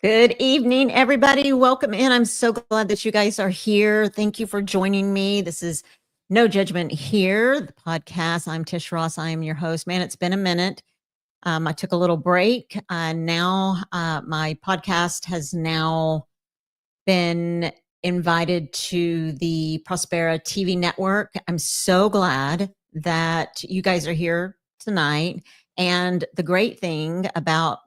Good evening, everybody. Welcome in. I'm so glad that you guys are here. Thank you for joining me. This is No Judgement Here, the podcast. I'm Tish Ross. I am your host. Man, it's been a minute. I took a little break. Now my podcast has now been invited to the Prospera TV network. I'm so glad that you guys are here tonight. And the great thing about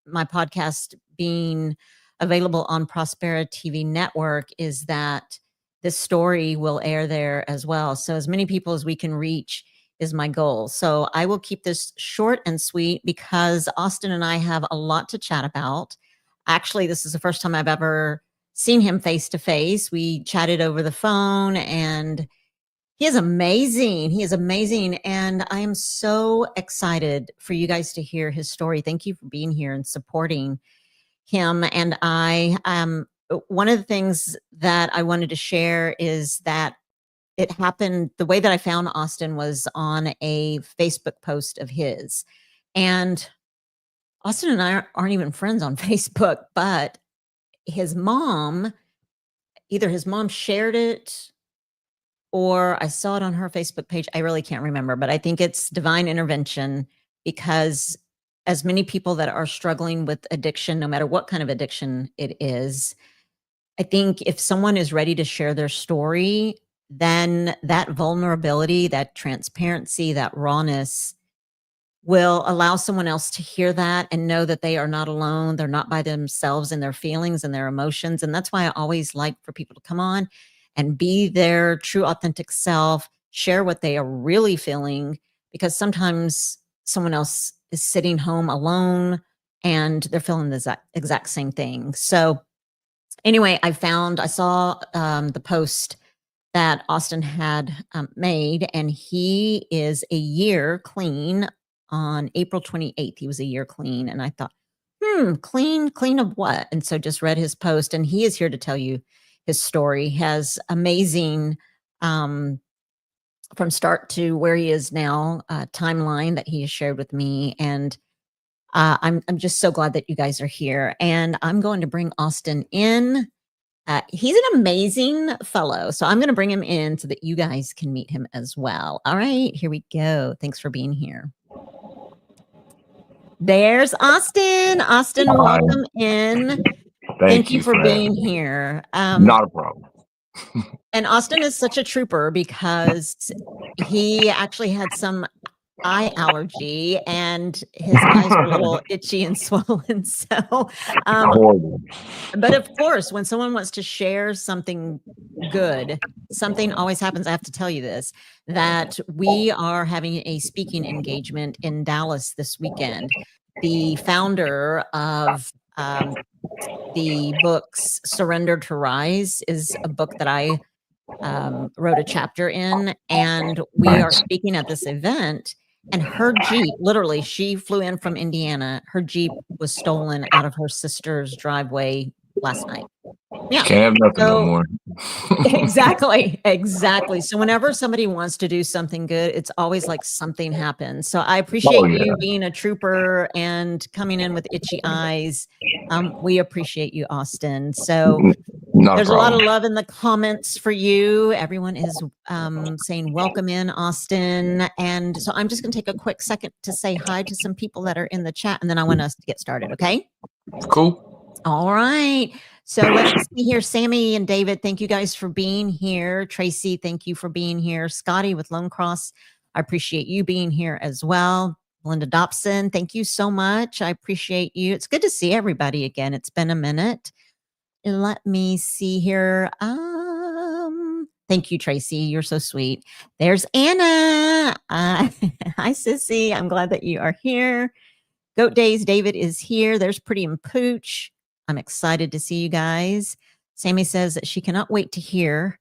my podcast being available on Prospera TV network is that this story will air there as well. So as many people as we can reach is my goal. So I will keep this short and sweet because Austin and I have a lot to chat about. Actually, this is the first time I've ever seen him face to face. We chatted over the phone and he is amazing. He is amazing. And I am so excited for you guys to hear his story. Thank you for being here and supporting him. And one of the things that I wanted to share is that it happened, the way that I found Austin was on a Facebook post of his. And Austin and I aren't even friends on Facebook, but his mom, either his mom shared it or I saw it on her Facebook page. I really can't remember, but I think it's divine intervention because as many people that are struggling with addiction, no matter what kind of addiction it is, I think if someone is ready to share their story, then that vulnerability, that transparency, that rawness will allow someone else to hear that and know that they are not alone. They're not by themselves in their feelings and their emotions. And that's why I always like for people to come on and be their true authentic self, share what they are really feeling, because sometimes someone else is sitting home alone and they're feeling the exact same thing. So anyway, I saw the post that Austin had made, and he is a year clean on April 28th. He was a year clean. And I thought, clean of what? And so just read his post, and he is here to tell you his story. He has amazing, from start to where he is now, timeline that he has shared with me. And I'm just so glad that you guys are here. And I'm going to bring Austin in. He's an amazing fellow. So I'm going to bring him in so that you guys can meet him as well. All right, here we go. Thanks for being here. There's Austin. Austin, welcome in. Thank you for being here. Not a problem. And Austin is such a trooper because he actually had some eye allergy and his eyes were a little itchy and swollen. So, but of course, when someone wants to share something good, something always happens. I have to tell you this, that we are having a speaking engagement in Dallas this weekend. The founder of the books Surrender to Rise is a book that I wrote a chapter in, and we are speaking at this event. And her Jeep, literally, she flew in from Indiana. Her Jeep was stolen out of her sister's driveway last night. Yeah. Can't have nothing no more. Exactly. So whenever somebody wants to do something good, it's always like something happens. So I appreciate you being a trooper and coming in with itchy eyes. We appreciate you, Austin. So there's a lot of love in the comments for you. Everyone is saying welcome in, Austin. And so I'm just going to take a quick second to say hi to some people that are in the chat, and then I want us to get started, okay? Cool. All right. So let's see here. Sammy and David, thank you guys for being here. Tracy, thank you for being here. Scotty with Lone Cross, I appreciate you being here as well. Linda Dobson, thank you so much. I appreciate you. It's good to see everybody again. It's been a minute. Let me see here. Thank you, Tracy. You're so sweet. There's Anna. Hi, Sissy. I'm glad that you are here. Goat Days, David is here. There's Pretty and Pooch. I'm excited to see you guys. Sammy says that she cannot wait to hear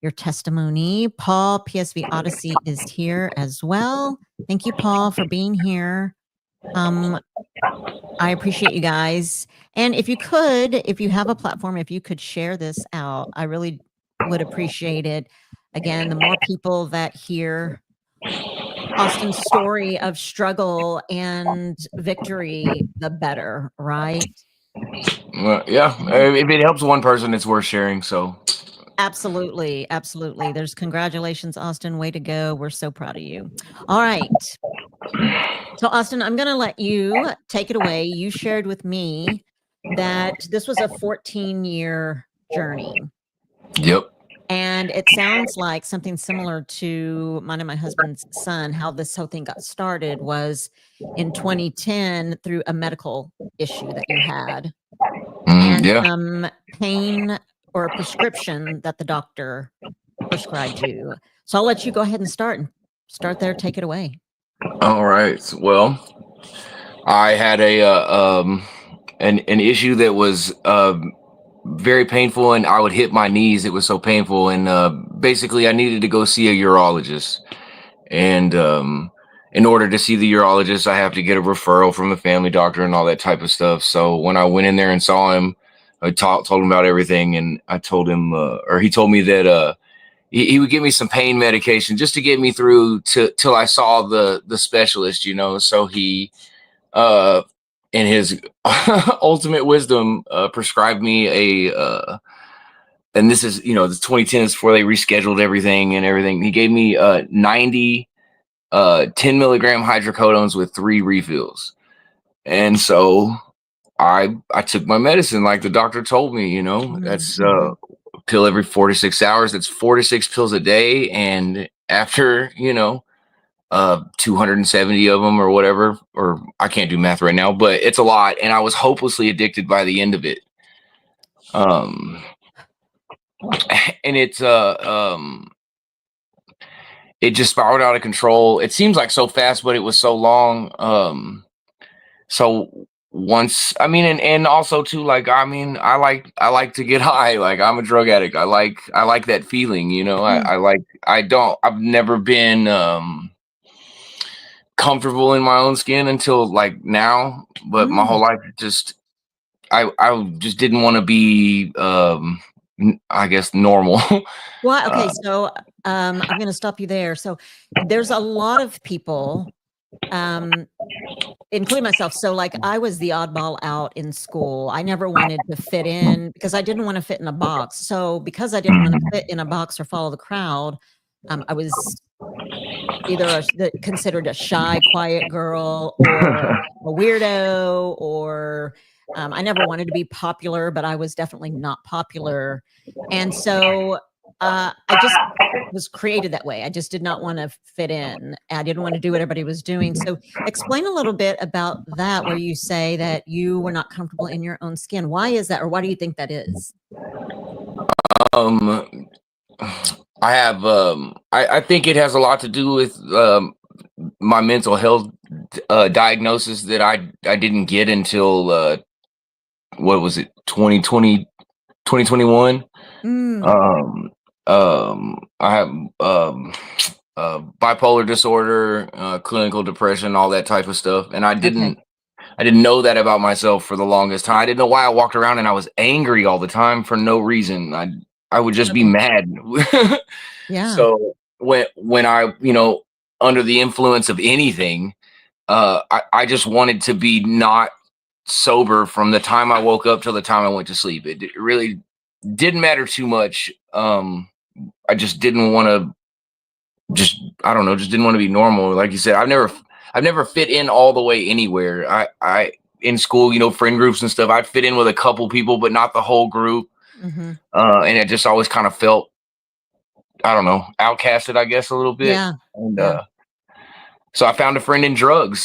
your testimony. Paul, PSV Odyssey, is here as well. Thank you, Paul, for being here. I appreciate you guys. And if you have a platform, if you could share this out, I really would appreciate it. Again, the more people that hear Austin's story of struggle and victory, the better, right? Well, yeah. If it helps one person, it's worth sharing. So Absolutely. Absolutely. There's congratulations, Austin. Way to go. We're so proud of you. All right. So, Austin, I'm going to let you take it away. You shared with me that this was a 14-year journey. Yep. And it sounds like something similar to mine and my husband's son. How this whole thing got started was in 2010 through a medical issue that you had. And Yeah. some pain or a prescription that the doctor prescribed you. So I'll let you go ahead and start there. Take it away. All right. Well, I had an issue that was very painful, and I would hit my knees. It was so painful, and basically I needed to go see a urologist. And in order to see the urologist, I have to get a referral from the family doctor and all that type of stuff. So when I went in there and saw him, I told him about everything, and I told him, or he told me that he would give me some pain medication just to get me through till I saw the specialist, you know. So he, in his ultimate wisdom, prescribed me and this is, you know, the 2010 is before they rescheduled everything and everything. He gave me 90 10 milligram hydrocodones with 3 refills. And so I took my medicine like the doctor told me, you know. That's a pill every 4 to 6 hours. That's 4 to 6 pills a day. And after, you know, 270 of them or whatever, or I can't do math right now, but it's a lot. And I was hopelessly addicted by the end of it. And it's it just spiraled out of control. It seems like so fast, but it was so long. So once, I mean, and also too, like, I mean, I like to get high. Like, I'm a drug addict. I like that feeling, you know. I've never been comfortable in my own skin until like now, but my whole life just, I just didn't want to be, I guess, normal. Well, okay. So I'm going to stop you there. So there's a lot of people, including myself. So like I was the oddball out in school. I never wanted to fit in because I didn't want to fit in a box. So because I didn't want to fit in a box or follow the crowd, I was either considered a shy, quiet girl or a weirdo, or I never wanted to be popular, but I was definitely not popular. And so I just was created that way. I just did not want to fit in. I didn't want to do what everybody was doing. So explain a little bit about that, where you say that you were not comfortable in your own skin. Why is that? Or why do you think that is? I have, I think it has a lot to do with my mental health diagnosis that I didn't get until, what was it, 2020, 2021. I have bipolar disorder, clinical depression, all that type of stuff. And I didn't know that about myself for the longest time. I didn't know why I walked around and I was angry all the time for no reason. I would just be mad. Yeah. So when I, you know, under the influence of anything, I just wanted to be not sober from the time I woke up till the time I went to sleep. It really didn't matter too much. I just didn't want to, I don't know, just didn't want to be normal. Like you said, I've never fit in all the way anywhere. I in school, you know, friend groups and stuff, I'd fit in with a couple people, but not the whole group. And it just always kind of felt, I don't know, outcasted, I guess, a little bit. Yeah. And so I found a friend in drugs.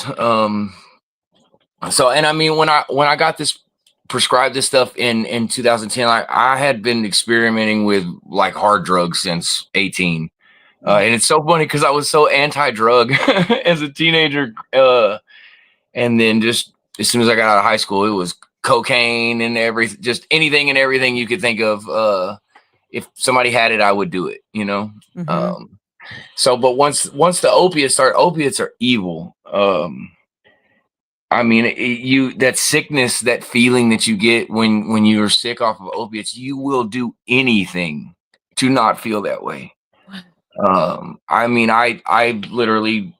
So, and I mean, when I got this prescribed this stuff in 2010, I had been experimenting with like hard drugs since 18. And it's so funny because I was so anti-drug as a teenager. And then just as soon as I got out of high school, it was cocaine and just anything and everything you could think of. If somebody had it, I would do it, you know? So, but once the opiates are evil. I mean, that sickness, that feeling that you get when you're sick off of opiates, you will do anything to not feel that way. I mean, I literally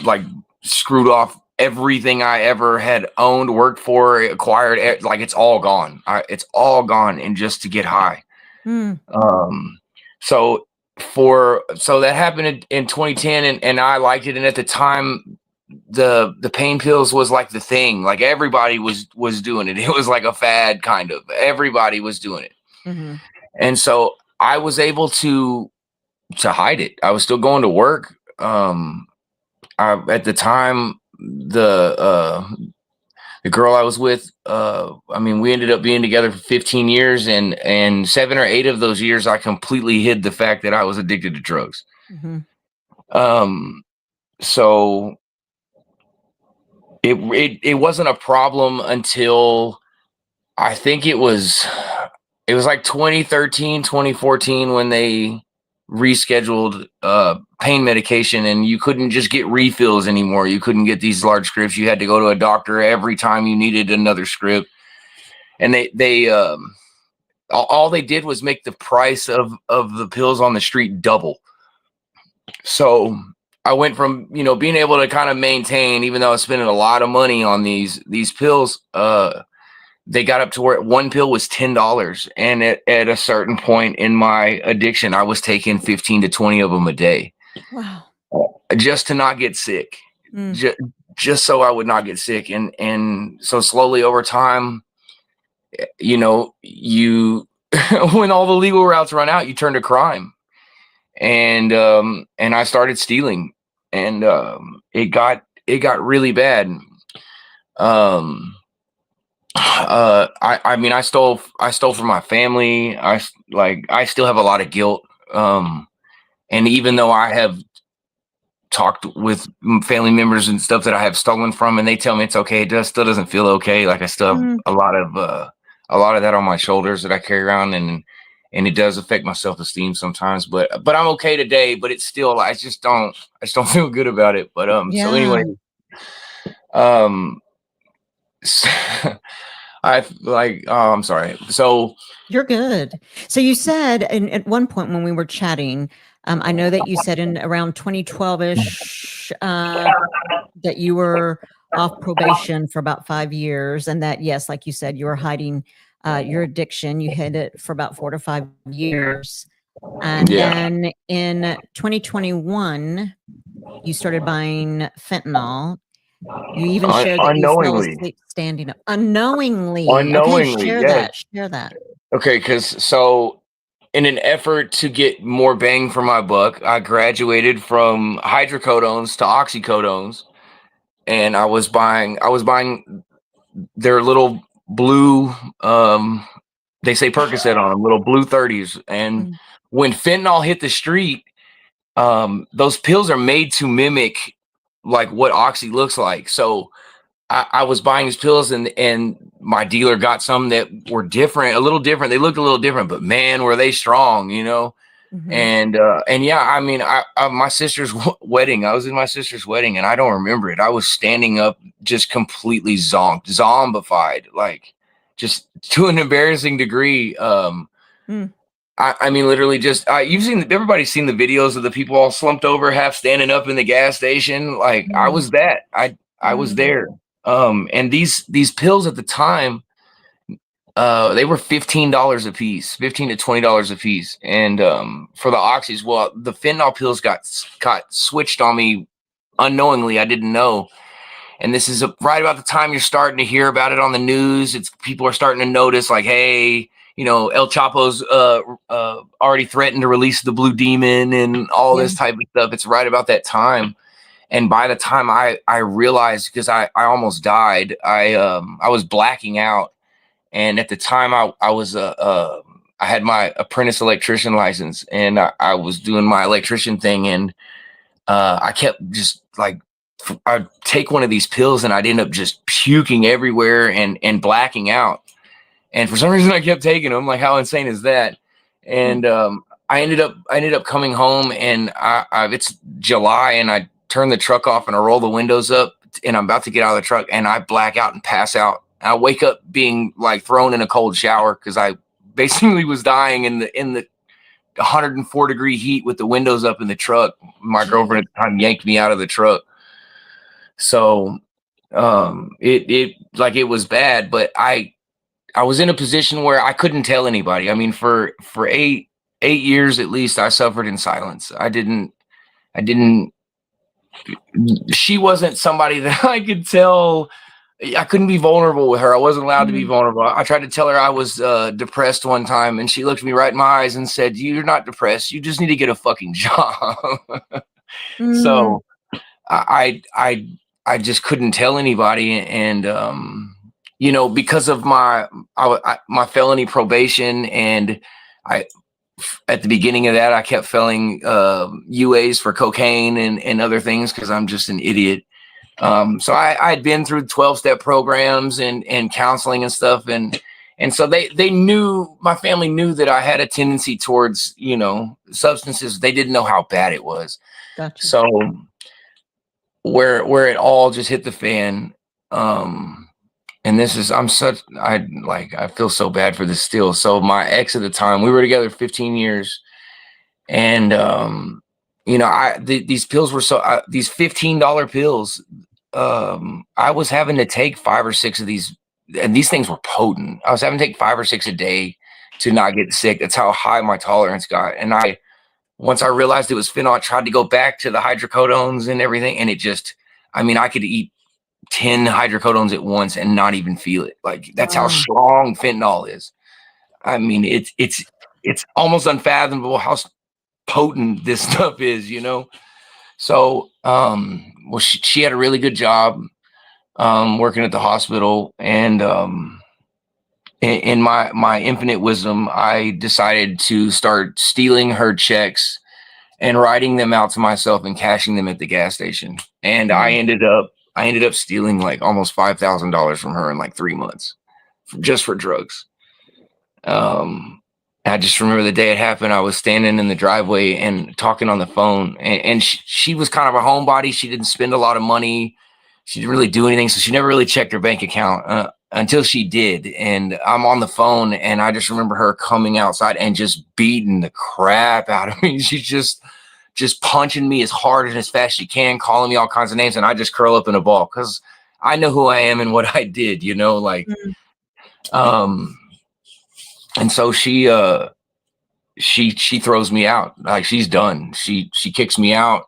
like screwed off everything I ever had owned, worked for, acquired. Like it's all gone. It's all gone, and just to get high. So that happened in 2010, and I liked it. And at the time, the pain pills was like the thing. Like everybody was doing it. It was like a fad, kind of. Everybody was doing it, and so I was able to hide it. I was still going to work. At the time, the girl I was with, I mean, we ended up being together for 15 years, and 7 or 8 of those years, I completely hid the fact that I was addicted to drugs. So it wasn't a problem until I think it was like 2013, 2014 when they rescheduled pain medication, and you couldn't just get refills anymore. You couldn't get these large scripts. You had to go to a doctor every time you needed another script. And they all they did was make the price of the pills on the street double. So I went from, being able to kind of maintain, even though I was spending a lot of money on these pills, they got up to where one pill was $10. And at a certain point in my addiction, I was taking 15 to 20 of them a day. Wow. Just to not get sick, just so I would not get sick. And so slowly over time, when all the legal routes run out, you turn to crime. And I started stealing, and it got really bad. I mean, I stole from my family. I still have a lot of guilt. And even though I have talked with family members and stuff that I have stolen from, and they tell me it's okay, it still doesn't feel okay. Like I still have a lot of that on my shoulders that I carry around, and it does affect my self-esteem sometimes. But I'm okay today. But it's still, I just don't feel good about it. But so anyway, I'm sorry. So you're good. So you said, and at one point when we were chatting, I know that you said in around 2012-ish that you were off probation for about 5 years, and that, yes, like you said, you were hiding your addiction. You hid it for about 4 to 5 years. And then in 2021, you started buying fentanyl. You even shared that you fell asleep standing up. Unknowingly. Okay, share that. Okay, because so in an effort to get more bang for my buck, I graduated from hydrocodones to oxycodones, and I was buying their little blue, they say Percocet on them, little blue 30s. And when fentanyl hit the street, those pills are made to mimic like what oxy looks like. So I was buying these pills, and my dealer got some that were different, a little different. They looked a little different, but man, were they strong, And yeah, I mean, my sister's wedding, I was in my sister's wedding, and I don't remember it. I was standing up, just completely zombified, like just to an embarrassing degree. I mean, literally just, everybody's seen the videos of the people all slumped over, half standing up in the gas station. Like I was that, I was there. And these pills at the time, they were $15 a piece, $15 to $20 a piece. And for the oxys, well, the fentanyl pills got switched on me unknowingly. I didn't know. And this is right about the time you're starting to hear about it on the news. People are starting to notice, like, hey, El Chapo's already threatened to release the Blue Demon and all this type of stuff. It's right about that time. And by the time I realized, because I almost died, I was blacking out. And at the time I was I had my apprentice electrician license, and I was doing my electrician thing, and I kept just like I'd take one of these pills and I'd end up just puking everywhere and blacking out. And for some reason I kept taking them. Like, how insane is that? And I ended up coming home, and it's July, and I turn the truck off and I roll the windows up, and I'm about to get out of the truck, and I black out and pass out. I wake up being like thrown in a cold shower because I basically was dying in the 104-degree heat with the windows up in the truck. My girlfriend at the time yanked me out of the truck. So it was bad, but I was in a position where I couldn't tell anybody. I mean, for 8 years at least, I suffered in silence. I didn't she wasn't somebody that I could tell. I couldn't be vulnerable with her. I wasn't allowed to be vulnerable. I tried to tell her I was depressed one time, and she looked me right in my eyes and said, "You're not depressed. You just need to get a fucking job." So I just couldn't tell anybody. And, because of my felony probation, and at the beginning of that, I kept failing UAs for cocaine and other things because I'm just an idiot. So I'd been through 12-step programs and counseling and stuff. And so they knew, my family knew that I had a tendency towards, substances. They didn't know how bad it was. Gotcha. So where it all just hit the fan. And this is, I feel so bad for this still. So my ex at the time, we were together 15 years, and, these pills were these $15 pills, I was having to take 5 or 6 of these, and these things were potent. I was having to take 5 or 6 a day to not get sick. That's how high my tolerance got. And once I realized it was fentanyl, I tried to go back to the hydrocodones and everything. And it just, I could eat 10 hydrocodones at once and not even feel it. Like, that's how strong fentanyl is. I mean, it's almost unfathomable how potent this stuff is, So, she had a really good job, working at the hospital, and, in my infinite wisdom, I decided to start stealing her checks and writing them out to myself and cashing them at the gas station. And I ended up stealing like almost $5,000 from her in like 3 months, just for drugs. I just remember the day it happened. I was standing in the driveway and talking on the phone, and she was kind of a homebody. She didn't spend a lot of money. She didn't really do anything. So she never really checked her bank account until she did. And I'm on the phone, and I just remember her coming outside and just beating the crap out of me. She's just punching me as hard and as fast as she can, calling me all kinds of names. And I just curl up in a ball because I know who I am and what I did, and so she throws me out. Like, she's done. She kicks me out.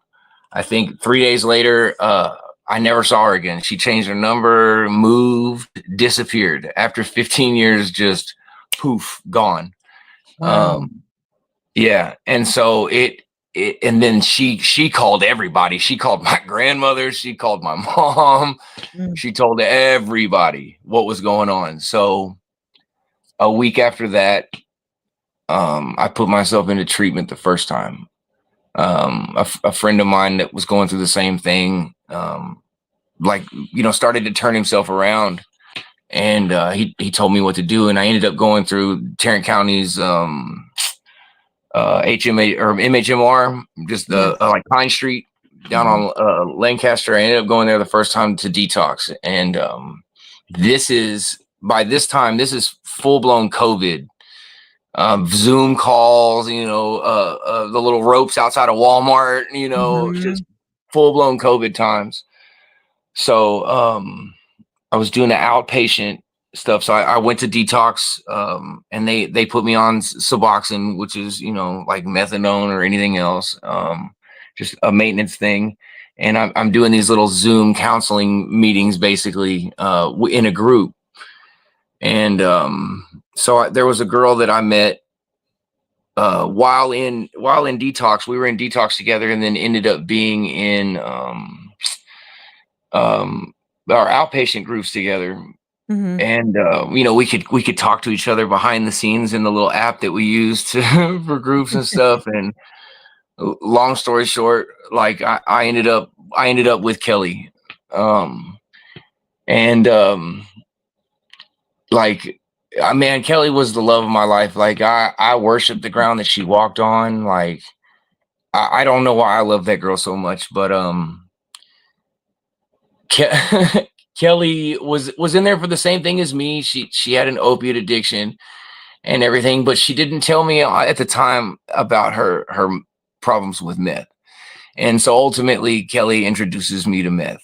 I think 3 days later, I never saw her again. She changed her number, moved, disappeared. After 15 years, just poof, gone. Wow. Yeah. And so and then she called everybody. She called my grandmother. She called my mom. She told everybody what was going on. So a week after that, I put myself into treatment the first time. A friend of mine that was going through the same thing, started to turn himself around, and he told me what to do, and I ended up going through Tarrant County's HMA or MHMR, just like Pine Street down on Lancaster. I ended up going there the first time to detox, and by this time this is full-blown COVID. Zoom calls, the little ropes outside of Walmart, just full-blown COVID times. So I was doing the outpatient stuff. So I went to detox, and they put me on Suboxone, which is, like methadone or anything else, just a maintenance thing. And I'm doing these little Zoom counseling meetings, basically, in a group. And so there was a girl that I met while in detox. We were in detox together, and then ended up being in our outpatient groups together. And we could talk to each other behind the scenes in the little app that we use for groups and stuff. And long story short, like I ended up I ended up with Kelly. And like, man, Kelly was the love of my life. Like, I worshiped the ground that she walked on. Like, I don't know why I love that girl so much, but Kelly was in there for the same thing as me. She had an opiate addiction and everything, but she didn't tell me at the time about her problems with meth. And so ultimately, Kelly introduces me to meth.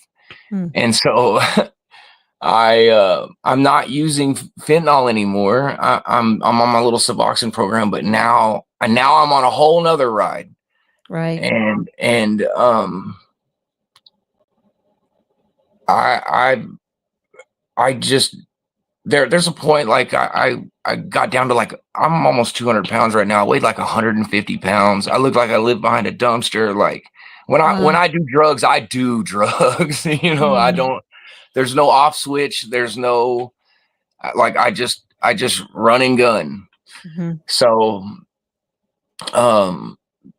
And so I'm not using fentanyl anymore. I'm on my little Suboxone program, but now I'm on a whole nother ride. Right. And I just there's a point, like I got down to, like, I'm almost 200 pounds right now. I weighed like 150 pounds. I look like I live behind a dumpster. Like, when I do drugs, I do drugs. I don't. There's no off switch. There's no, like, I just run and gun. So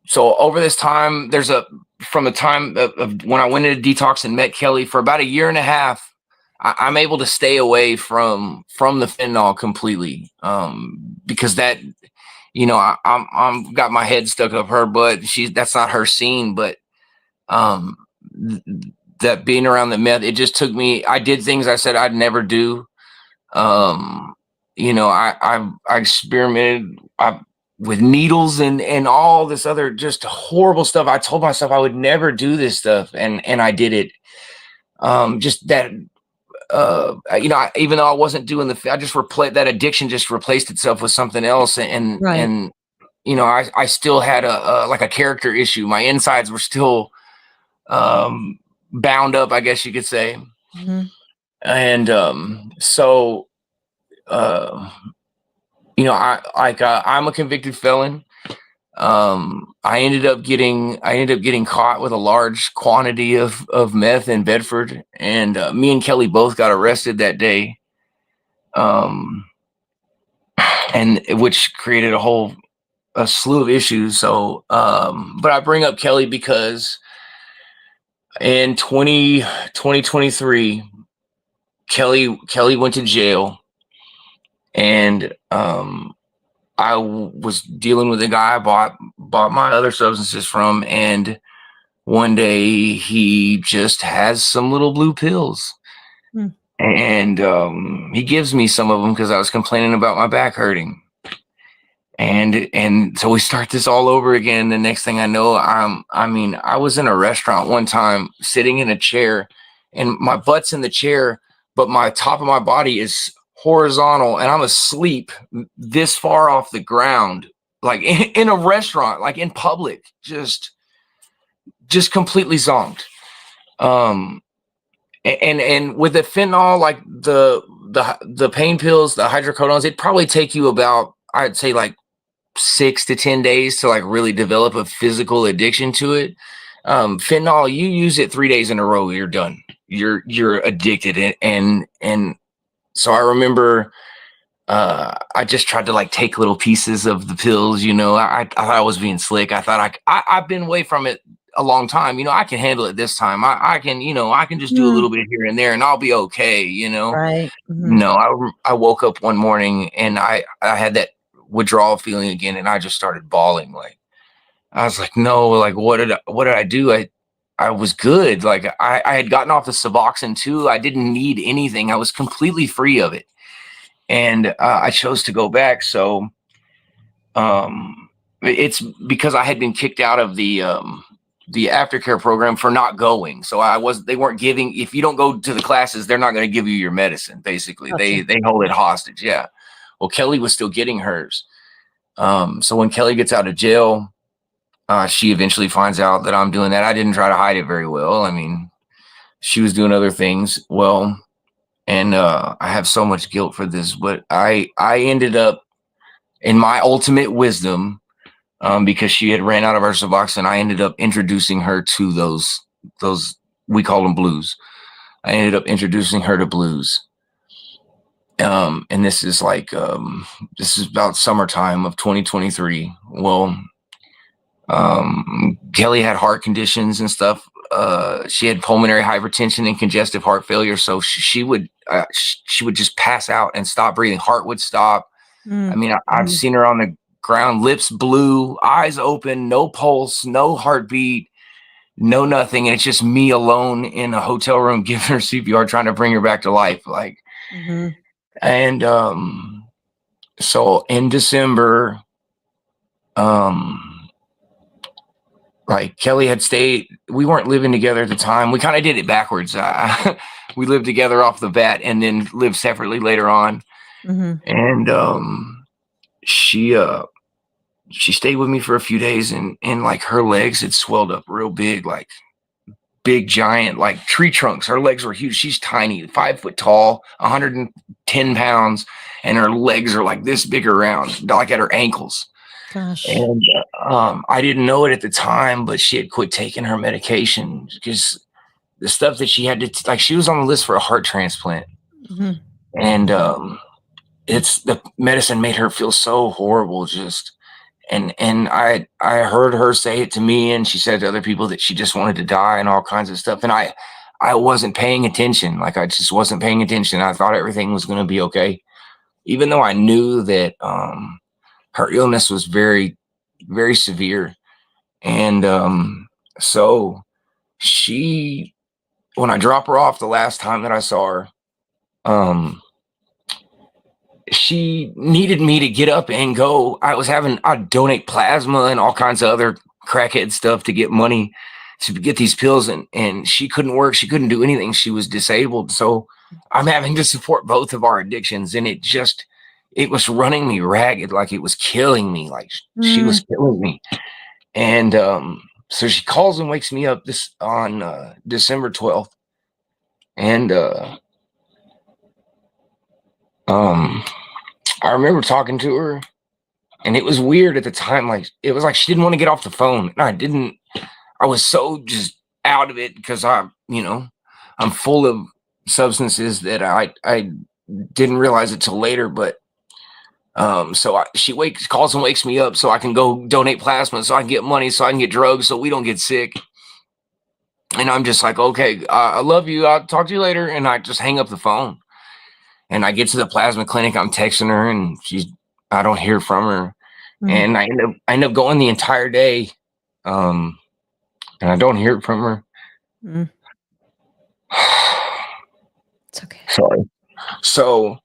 so over this time, from the time of when I went into detox and met Kelly, for about a year and a half, I'm able to stay away from the fentanyl completely, because that, I'm got my head stuck up her butt. That's not her scene, but that being around the meth, it just took me. I did things I said I'd never do. I experimented with needles and all this other just horrible stuff. I told myself I would never do this stuff, and I did it. Just that. Even though I wasn't doing I just replaced that addiction, just replaced itself with something else. And I still had like a character issue. My insides were still bound up, I guess you could say. And so I'm a convicted felon. I ended up getting caught with a large quantity of meth in Bedford, and me and Kelly both got arrested that day, and which created a slew of issues. So, but I bring up Kelly because in 2023, Kelly went to jail, and I was dealing with a guy I bought my other substances from, and one day he just has some little blue pills, and he gives me some of them because I was complaining about my back hurting, and so we start this all over again. The next thing I know, I was in a restaurant one time, sitting in a chair, and my butt's in the chair, but my top of my body is horizontal, and I'm asleep this far off the ground, like in a restaurant, like in public, just completely zonked. And with the fentanyl, like the pain pills, the hydrocodones, it'd probably take you about, I'd say, like 6 to 10 days to like really develop a physical addiction to it. Fentanyl, you use it 3 days in a row, you're done. You're addicted. And so I remember I just tried to like take little pieces of the pills. I thought I was being slick. I thought I've been away from it a long time. I can handle it this time. I can just do a little bit here and there, and I'll be okay. Right. No, I woke up one morning and I had that withdrawal feeling again, and I just started bawling. Like, I was like, no, like, what did I do? I was good. Like, I had gotten off the Suboxone too. I didn't need anything. I was completely free of it. And I chose to go back. So it's because I had been kicked out of the aftercare program for not going. So they weren't giving, if you don't go to the classes, they're not going to give you your medicine. Basically, Gotcha. they hold it hostage. Yeah. Well, Kelly was still getting hers. So when Kelly gets out of jail, she eventually finds out that I'm doing that. I didn't try to hide it very well. I mean, she was doing other things. Well, and I have so much guilt for this, but I ended up, in my ultimate wisdom, because she had ran out of her Suboxone, I ended up introducing her to those, we call them blues. I ended up introducing her to blues. And this is like, this is about summertime of 2023. Well, Kelly had heart conditions and stuff. she had pulmonary hypertension and congestive heart failure. So she would just pass out and stop breathing. Heart would stop. I mean, I've seen her on the ground, lips blue, eyes open, no pulse, no heartbeat, no nothing. And it's just me alone in a hotel room giving her CPR, trying to bring her back to life. Like, and so in December, like Kelly had stayed, we weren't living together at the time. We kind of did it backwards. We lived together off the bat and then lived separately later on. And she stayed with me for a few days, and like her legs had swelled up real big, like big giant, like tree trunks. Her legs were huge. She's tiny, 5 foot tall, 110 pounds, and her legs are like this big around, like at her ankles. Gosh. And I didn't know it at the time, but she had quit taking her medication because the stuff that she had to, like, she was on the list for a heart transplant. And it's the medicine made her feel so horrible. Just, and I heard her say it to me, and she said to other people that she just wanted to die and all kinds of stuff. And I wasn't paying attention. Like, I just wasn't paying attention. I thought everything was going to be okay, even though I knew that her illness was very, very severe. And so she, when I dropped her off the last time that I saw her, she needed me to get up and go. I'd donate plasma and all kinds of other crackhead stuff to get money to get these pills. And she couldn't work. She couldn't do anything. She was disabled. So I'm having to support both of our addictions. And it was running me ragged. Like, it was killing me. Like, she was killing me. And so she calls and wakes me up on December 12th. And I remember talking to her, and it was weird at the time. Like, it was like she didn't want to get off the phone. And I was so just out of it because I'm full of substances that I didn't realize it till later. But so she calls and wakes me up so I can go donate plasma, so I can get money, so I can get drugs, so we don't get sick. And I'm just like, okay, I love you. I'll talk to you later. And I just hang up the phone. And I get to the plasma clinic. I'm texting her, and I don't hear from her. And I end up going the entire day, and I don't hear from her. It's okay. Sorry. So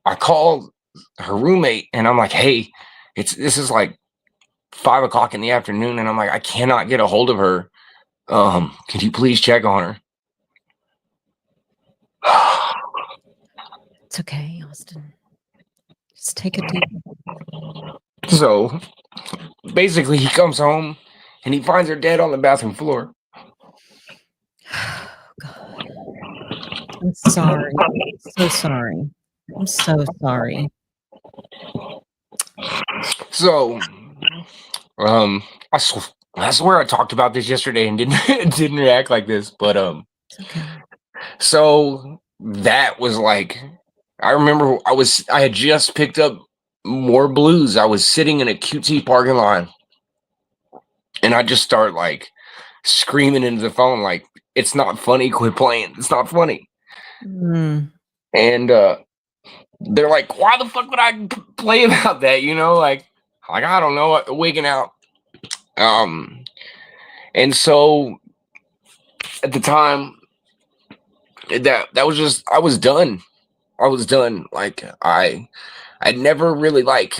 I called her roommate, and I'm like, hey, this is like 5 o'clock in the afternoon, and I'm like, I cannot get a hold of her. Can you please check on her? It's okay, Austin. Just take a deep. So basically, he comes home and he finds her dead on the bathroom floor. Oh, God. I'm sorry. So sorry. I'm so sorry. So, I swear I talked about this yesterday and didn't react like this, but It's okay. So that was like, I remember I had just picked up more blues. I was sitting in a QT parking lot, and I just start like screaming into the phone, like, it's not funny, quit playing, it's not funny. And they're like, why the fuck would I play about that? Like I don't know, wigging out. And so at the time, that was just, I was done. Like, I'd never really like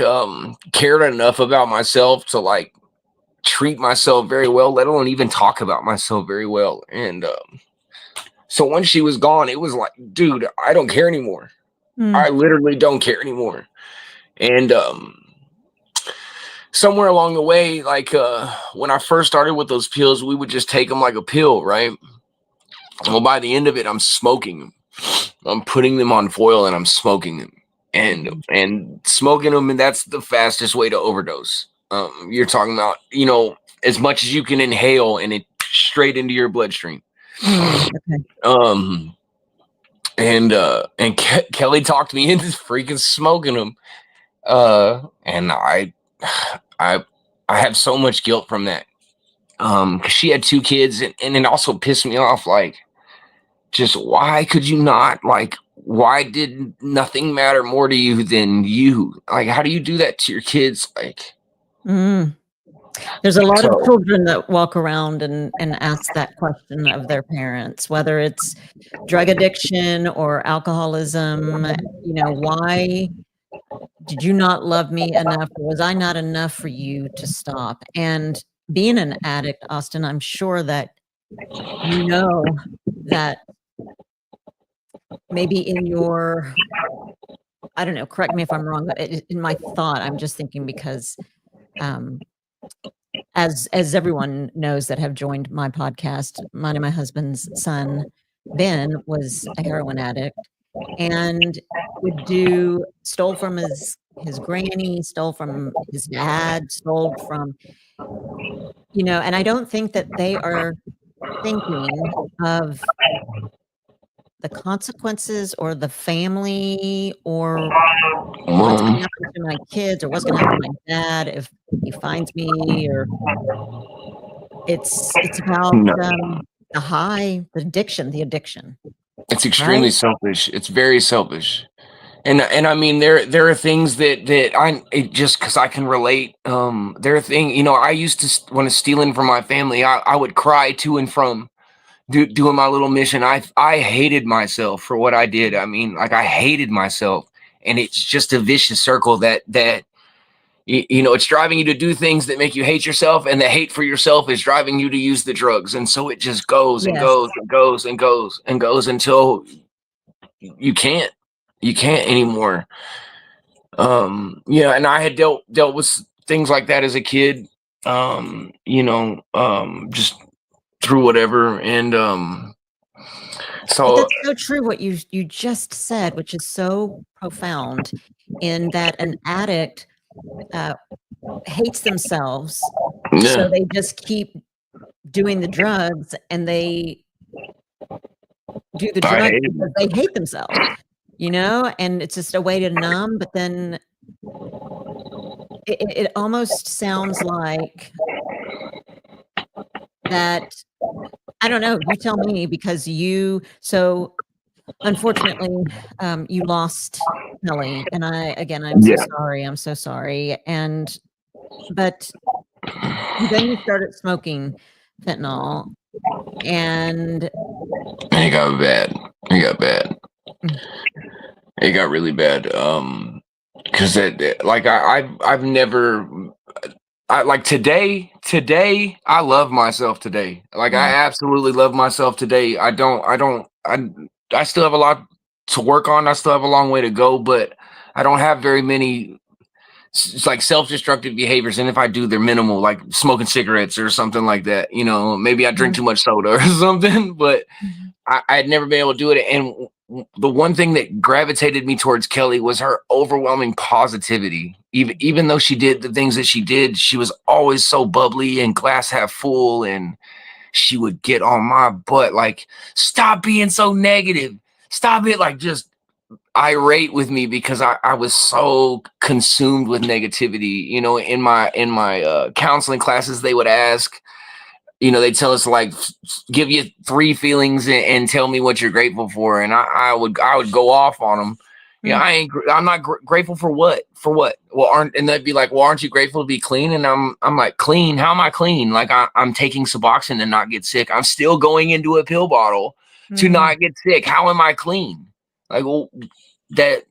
cared enough about myself to like treat myself very well, let alone even talk about myself very well. And so once she was gone, it was like, dude, I don't care anymore. I literally don't care anymore. And somewhere along the way, like when I first started with those pills, we would just take them like a pill, right? Well, by the end of it, I'm smoking them. I'm putting them on foil and I'm smoking them, and smoking them, and that's the fastest way to overdose. You're talking about, as much as you can inhale and it straight into your bloodstream. Okay. And Kelly talked me into freaking smoking them, and I have so much guilt from that. because she had 2 kids, and it also pissed me off, like, just why could you not, like, why did nothing matter more to you than you? Like, how do you do that to your kids? Like, there's a lot of so children that walk around and ask that question of their parents, whether it's drug addiction or alcoholism. You know, why did you not love me enough? Was I not enough for you to stop? And being an addict, Austin, I'm sure that you know that maybe in your, I don't know, correct me if I'm wrong, but in my thought, I'm just thinking because as everyone knows that have joined my podcast, mine and my husband's son, Ben, was a heroin addict and stole from his granny, stole from his dad, stole from, you know, and I don't think that they are thinking of the consequences or the family or what's gonna happen to my kids or what's gonna happen to my dad if he finds me, or it's about no, the high, the addiction, it's right? extremely selfish. It's very selfish. And I mean, there are things that just because I can relate. There are things, you know, I used to, when stealing from my family, I would cry to and from doing my little mission. I hated myself for what I did. I mean, like, I hated myself, and it's just a vicious circle that you know, it's driving you to do things that make you hate yourself, and the hate for yourself is driving you to use the drugs, and so it just goes and Yes. goes and goes and goes and goes until you can't anymore. Yeah, and I had dealt with things like that as a kid, you know, just through whatever. And But so that's so true what you just said, which is so profound, in that an addict hates themselves, yeah, so they just keep doing the drugs, and they do the I drugs hated because they hate themselves, you know, and it's just a way to numb. But then it almost sounds like that. I don't know. You tell me, because so unfortunately, you lost Kelly, and I'm so yeah. sorry. I'm so sorry. But then you started smoking fentanyl, and And it got bad. It got bad. Mm. It got really bad. Because like, I've never. I like today. I love myself today. Like, I absolutely love myself today. I still have a lot to work on. I still have a long way to go, but I don't have very many like self-destructive behaviors. And if I do, they're minimal, like smoking cigarettes or something like that. You know, maybe I drink too much soda or something, but I had never been able to do it. And the one thing that gravitated me towards Kelly was her overwhelming positivity. Even though she did the things that she did, she was always so bubbly and glass half full. And she would get on my butt, like, stop being so negative. Stop it. Like, just irate with me because I was so consumed with negativity. You know, in my counseling classes, they would ask, you know, they tell us, like, give you 3 feelings and tell me what you're grateful for. And I would go off on them. Yeah, I'm not grateful for what? For what? Well, and they'd be like, well, aren't you grateful to be clean? And I'm like, clean? How am I clean? Like, I'm taking Suboxone to not get sick. I'm still going into a pill bottle to not get sick. How am I clean? Like, well,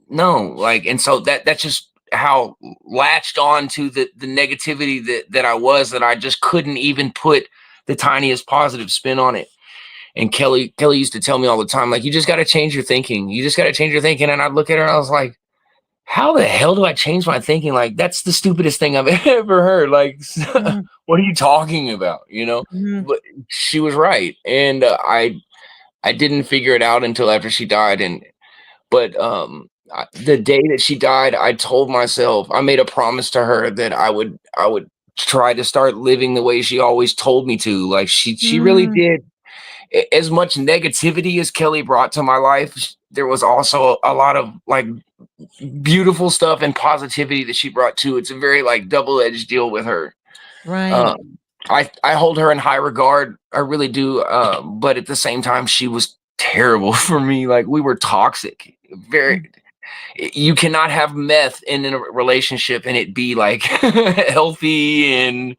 no, like, and so that's just how latched on to the negativity that I was, that I just couldn't even put the tiniest positive spin on it. And Kelly used to tell me all the time, like, you just got to change your thinking. You just got to change your thinking. And I'd look at her and I was like, how the hell do I change my thinking? Like, that's the stupidest thing I've ever heard. Like, what are you talking about? You know, but she was right. And I didn't figure it out until after she died. But the day that she died, I told myself, I made a promise to her that I would try to start living the way she always told me to. Like, she really did. As much negativity as Kelly brought to my life, there was also a lot of, like, beautiful stuff and positivity that she brought too. It's a very, like, double-edged deal with her. Right. I hold her in high regard. I really do. But at the same time, she was terrible for me. Like, we were toxic. Very. Mm. You cannot have meth in a relationship and it be like healthy, and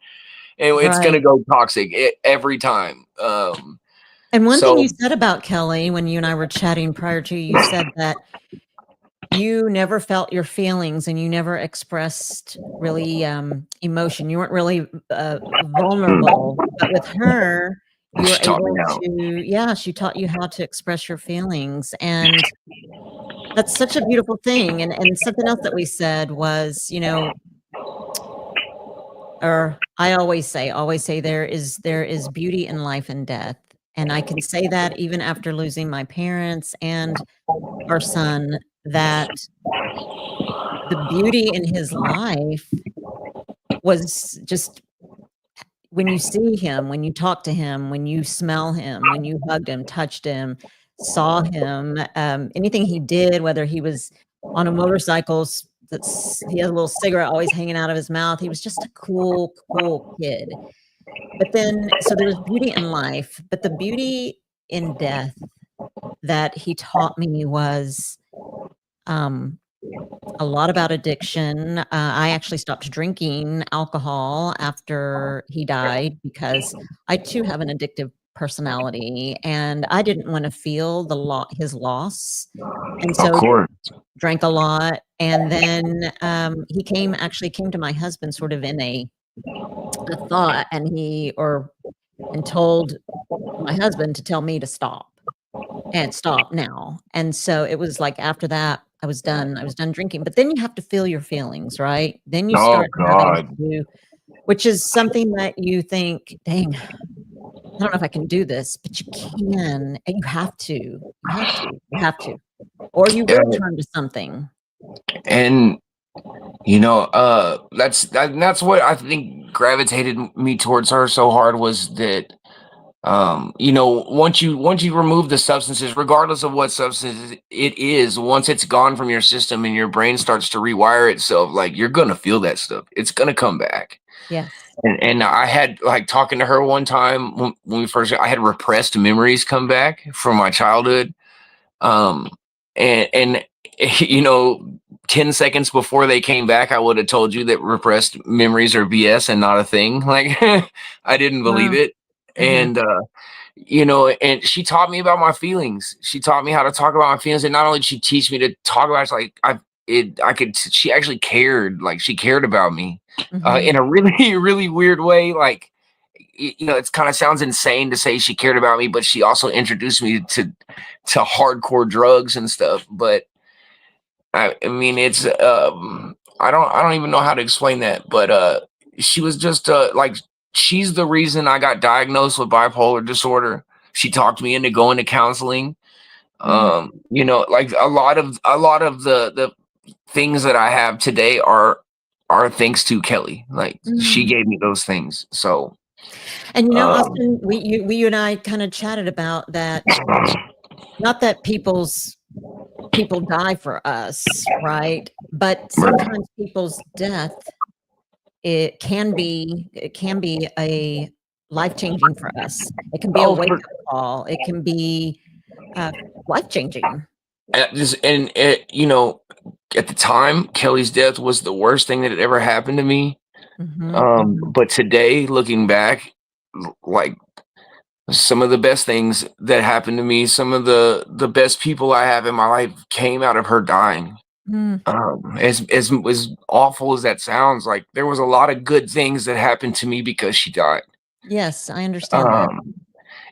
it's gonna Right. go toxic every time. And one thing So you said about Kelly when you and I were chatting prior to, you said that you never felt your feelings and you never expressed really emotion. You weren't really vulnerable, but with her, you were she taught me able how. to, yeah, she taught you how to express your feelings. And that's such a beautiful thing. And something else that we said was, you know, or I always say there is beauty in life and death. And I can say that even after losing my parents and our son, that the beauty in his life was just when you see him, when you talk to him, when you smell him, when you hugged him, touched him, saw him, anything he did, whether he was on a motorcycle, he had a little cigarette always hanging out of his mouth. He was just a cool, cool kid. But then, so there was beauty in life, but the beauty in death that he taught me was um, a lot about addiction. I actually stopped drinking alcohol after he died because I too have an addictive personality and I didn't want to feel his loss. And Of so course. drank a lot. And then he came to my husband sort of in a thought, and told my husband to tell me to stop and stop now. And so it was like after that, I was done drinking. But then you have to feel your feelings, right? Then you Oh start having God. to, which is something that you think, dang, I don't know if I can do this, but you can, and you have to. Or you will And, turn to something. and that's what I think gravitated me towards her so hard, was that once you remove the substances, regardless of what substance it is, once it's gone from your system and your brain starts to rewire itself, like, you're gonna feel that stuff. It's gonna come back. Yes. And I had, like, talking to her one time when we first, I had repressed memories come back from my childhood. Um, and 10 seconds before they came back, I would have told you that repressed memories are BS and not a thing. Like, I didn't believe Wow. it. Mhm. And and she taught me about my feelings. She taught me how to talk about my feelings, and not only did she teach me to talk about it, it's like she actually cared. Like, she cared about me Mhm. in a really really weird way. Like, it kind of sounds insane to say she cared about me, but she also introduced me to hardcore drugs and stuff. But I mean, it's I don't even know how to explain that. But she was just like, she's the reason I got diagnosed with bipolar disorder. She talked me into going to counseling. Mm. Like, a lot of the things that I have today are thanks to Kelly. Like, she Mm. gave me those things. So And um Austin, you and I kind of chatted about that. Not that people die for us, right? But sometimes people's death, it can be a life-changing for us. It can be a oh, for wake-up call. It can be uh, life-changing. at the time, Kelly's death was the worst thing that had ever happened to me. Mhm, mhm. But today, looking back, like, some of the best things that happened to me, some of the best people I have in my life came out of her dying. Mm. As awful as that sounds, like, there was a lot of good things that happened to me because she died. Yes, I understand that. Um,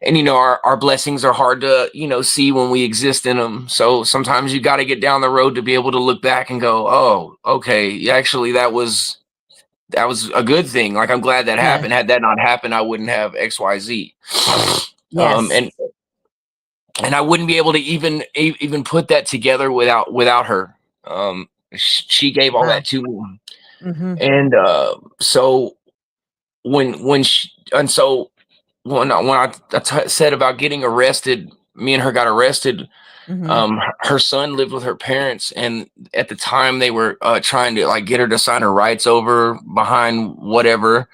and our blessings are hard to see when we exist in them. So sometimes you got to get down the road to be able to look back and go, oh, okay, actually, that was a good thing. Like, I'm glad that Yes, happened. Had that not happened, I wouldn't have XYZ. yes. And I wouldn't be able to even put that together without her. She gave all Wow. that to me. Mhm, And so when she, and so when I said about getting arrested, me and her got arrested. mhm, Her son lived with her parents, and at the time they were trying to, like, get her to sign her rights over behind whatever.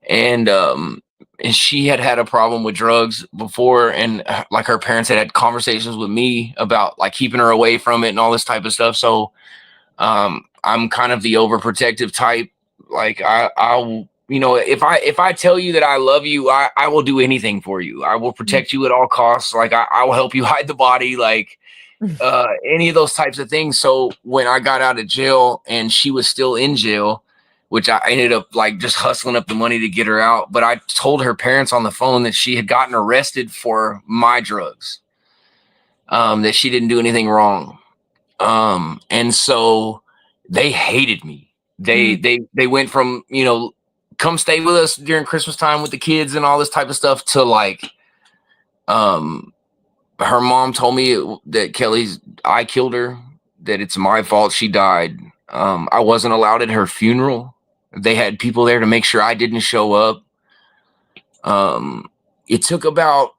and she had a problem with drugs before, and like her parents had conversations with me about like keeping her away from it and all this type of stuff. So I'm kind of the overprotective type. Like I'll, if I tell you that I love you, I will do anything for you. I will protect you at all costs. Like I will help you hide the body, like any of those types of things. So when I got out of jail and she was still in jail, which I ended up like just hustling up the money to get her out. But I told her parents on the phone that she had gotten arrested for my drugs, that she didn't do anything wrong. And so they hated me. They went from, come stay with us during Christmas time with the kids and all this type of stuff to like, her mom told me that I killed her, that it's my fault she died. I wasn't allowed at her funeral. They had people there to make sure I didn't show up. It took about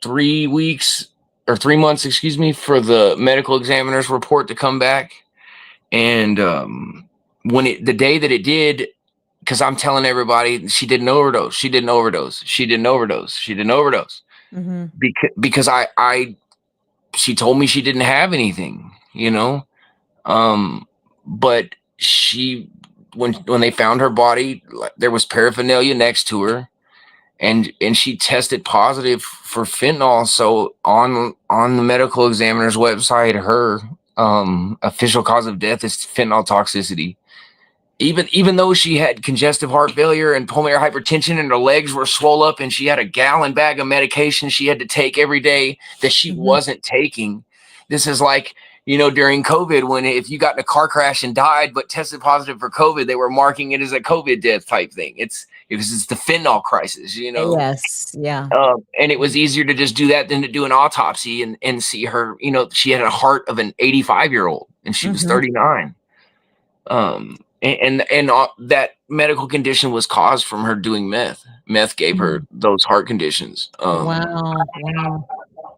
3 weeks or 3 months, excuse me, for the medical examiner's report to come back. And the day that it did, because I'm telling everybody she didn't overdose, she didn't overdose, she didn't overdose, she didn't overdose. Mm-hmm. Because she told me she didn't have anything, but when they found her body, there was paraphernalia next to her, and she tested positive for fentanyl. So on the medical examiner's website, her official cause of death is fentanyl toxicity. Even though she had congestive heart failure and pulmonary hypertension and her legs were swole up and she had a gallon bag of medication she had to take every day that she wasn't taking. This is like, during COVID, when if you got in a car crash and died but tested positive for COVID, they were marking it as a COVID death type thing. It's the fentanyl crisis, Yes. Yeah. And it was easier to just do that than to do an autopsy and see her, she had a heart of an 85-year-old and she was 39. And that medical condition was caused from her doing meth. Meth gave her those heart conditions. Wow.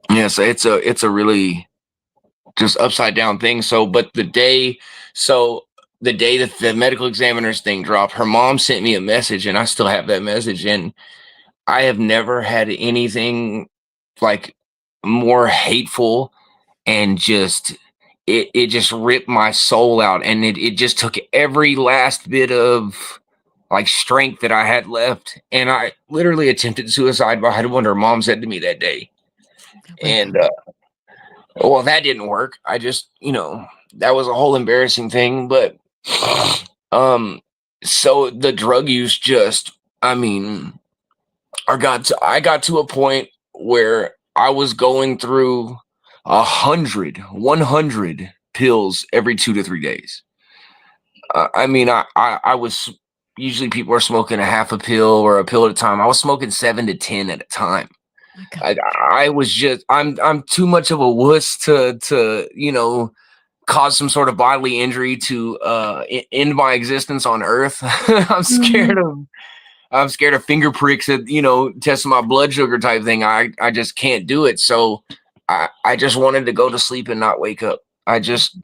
Yeah, so it's a really just upside down thing. So, but the day that the medical examiner's thing dropped, her mom sent me a message, and I still have that message. And I have never had anything like more hateful, and just it just ripped my soul out, and it just took every last bit of like strength that I had left, and I literally attempted suicide behind what her mom said to me that day. And well, that didn't work. I just, that was a whole embarrassing thing. But so the drug use just, I got to a point where I was going through 100 pills every 2 to 3 days. I was, usually people are smoking a half a pill or a pill at a time. I was smoking 7 to 10 at a time. I was just, I'm too much of a wuss to cause some sort of bodily injury to end my existence on earth. I'm scared of finger pricks at, testing my blood sugar type thing. I just can't do it. So I just wanted to go to sleep and not wake up. I just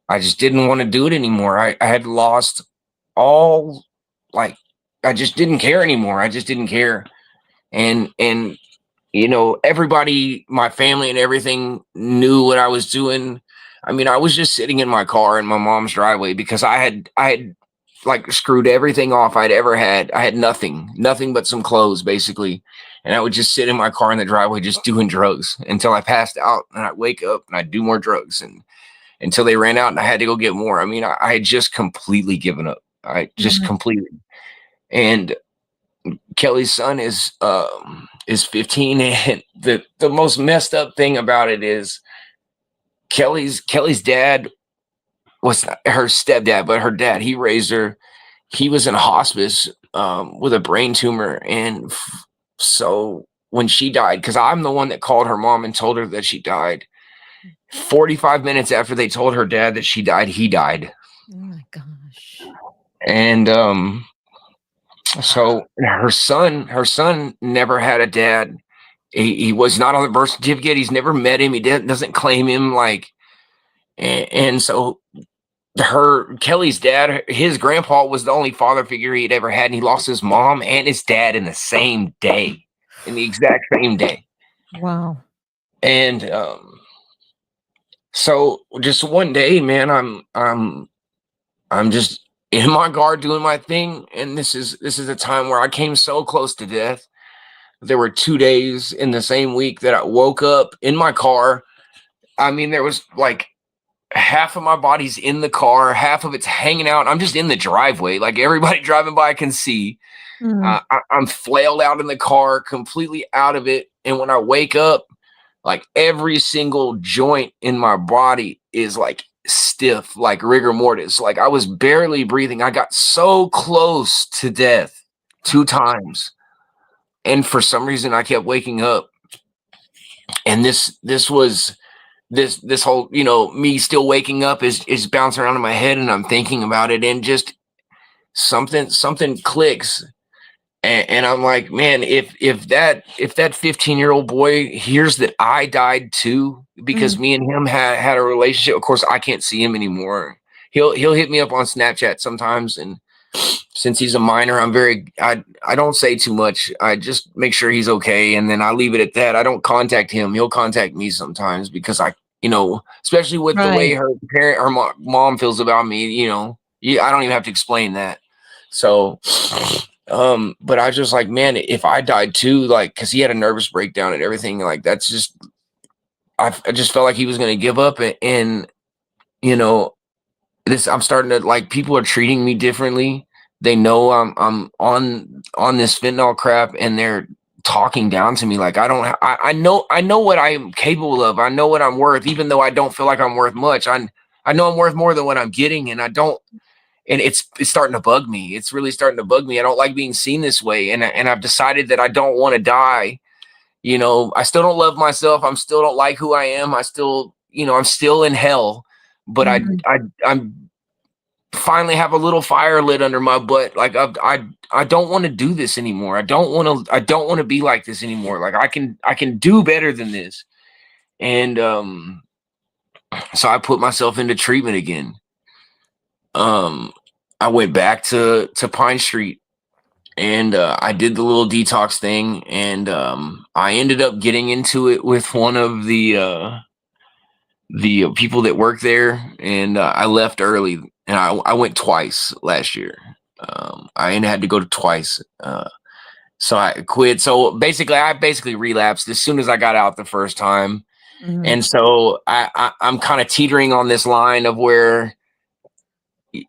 didn't want to do it anymore. I had lost all, like, I just didn't care anymore. I just didn't care. And everybody, my family and everything knew what I was doing. I was just sitting in my car in my mom's driveway because I had like screwed everything off I'd ever had. I had nothing but some clothes basically. And I would just sit in my car in the driveway, just doing drugs until I passed out, and I'd wake up and I'd do more drugs, and until they ran out and I had to go get more. I had just completely given up. I just completely. And Kelly's son is 15, and the most messed up thing about it is Kelly's dad was not her stepdad, but her dad. He raised her. He was in hospice with a brain tumor, and so when she died, because I'm the one that called her mom and told her that she died. 45 minutes after they told her dad that she died, he died. Oh my gosh. And so her son never had a dad. He was not on the birth certificate. He's never met him. He doesn't claim him, like, and so Kelly's dad, his grandpa was the only father figure he had ever had, and he lost his mom and his dad in the same day, in the exact same day. Wow. And so just one day, man, I'm just in my guard doing my thing, and this is a time where I came so close to death. There were 2 days in the same week that I woke up in my car. I mean, there was like half of my body's in the car, half of it's hanging out. I'm just in the driveway, like everybody driving by can see. Mm. I'm flailed out in the car, completely out of it. And when I wake up, like every single joint in my body is like stiff, like rigor mortis. Like I was barely breathing. I got so close to death 2 times. And for some reason I kept waking up. And this whole, me still waking up is bouncing around in my head, and I'm thinking about it, and just something clicks. And I'm like, man, if that 15-year-old boy hears that I died too, because me and him had a relationship. Of course, I can't see him anymore. He'll hit me up on Snapchat sometimes, and since he's a minor, I don't say too much. I just make sure he's okay, and then I leave it at that. I don't contact him. He'll contact me sometimes because especially with the way her mom feels about me. I don't even have to explain that. So. But I was just like, man, if I died too, like, cause he had a nervous breakdown and everything, like, that's just, I just felt like he was going to give up. And, I'm starting to, like, people are treating me differently. They know I'm on this fentanyl crap, and they're talking down to me. Like, I know what I'm capable of. I know what I'm worth, even though I don't feel like I'm worth much. I know I'm worth more than what I'm getting, and and it's starting to bug me. It's really starting to bug me. I don't like being seen this way. And I've decided that I don't want to die. I still don't love myself. I still don't like who I am. I still, I'm still in hell, but I'm finally have a little fire lit under my butt. Like I don't want to do this anymore. I don't want to be like this anymore. Like I can do better than this. And, so I put myself into treatment again. I went back to Pine Street, and I did the little detox thing, and I ended up getting into it with one of the people that work there, and I left early, and I went twice last year. I had to go to twice, so I quit. So I basically relapsed as soon as I got out the first time, and so I'm kind of teetering on this line of where.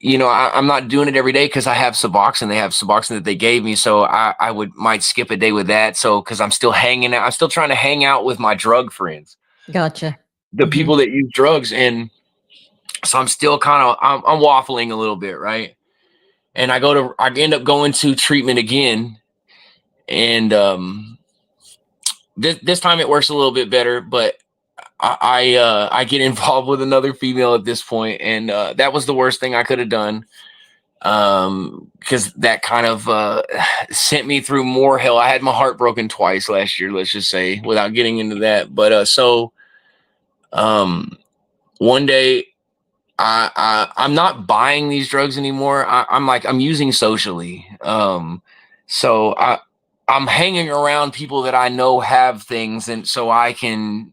I'm not doing it every day because I have Suboxone. They have Suboxone that they gave me, so I might skip a day with that. So because I'm still hanging out, I'm still trying to hang out with my drug friends. Gotcha. The people that use drugs, and so I'm still kind of I'm waffling a little bit, right? And I end up going to treatment again, and this time it works a little bit better, but I get involved with another female at this point, and that was the worst thing I could have done, because that kind of sent me through more hell. I had my heart broken twice last year, let's just say, without getting into that. But one day I'm not buying these drugs anymore. I'm using socially. So I'm hanging around people that I know have things, and so I can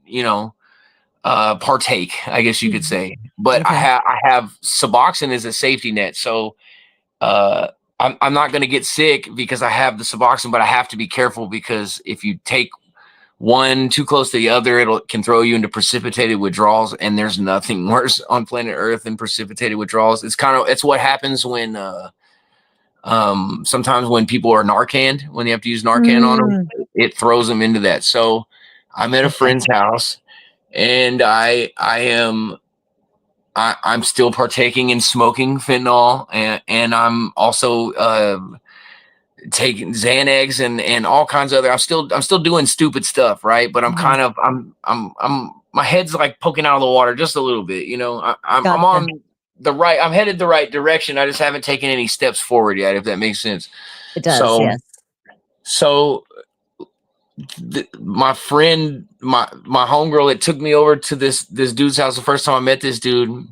partake, I guess you could say. But Okay. I have Suboxone as a safety net, so I'm not going to get sick because I have the Suboxone, but I have to be careful, because if you take one too close to the other, it can throw you into precipitated withdrawals, and there's nothing worse on planet Earth than precipitated withdrawals. It's what happens when sometimes when people are Narcan, when they have to use Narcan on them, it throws them into that. So I'm at a friend's house, and I'm still partaking in smoking fentanyl, and I'm also taking Xanax and all kinds of other. I'm still doing stupid stuff, right? But I'm kind of I'm my head's like poking out of the water just a little bit. I'm on I'm headed the right direction. I just haven't taken any steps forward yet, if that makes sense. It does, yes. So my friend, my homegirl that took me over to this dude's house the first time I met this dude,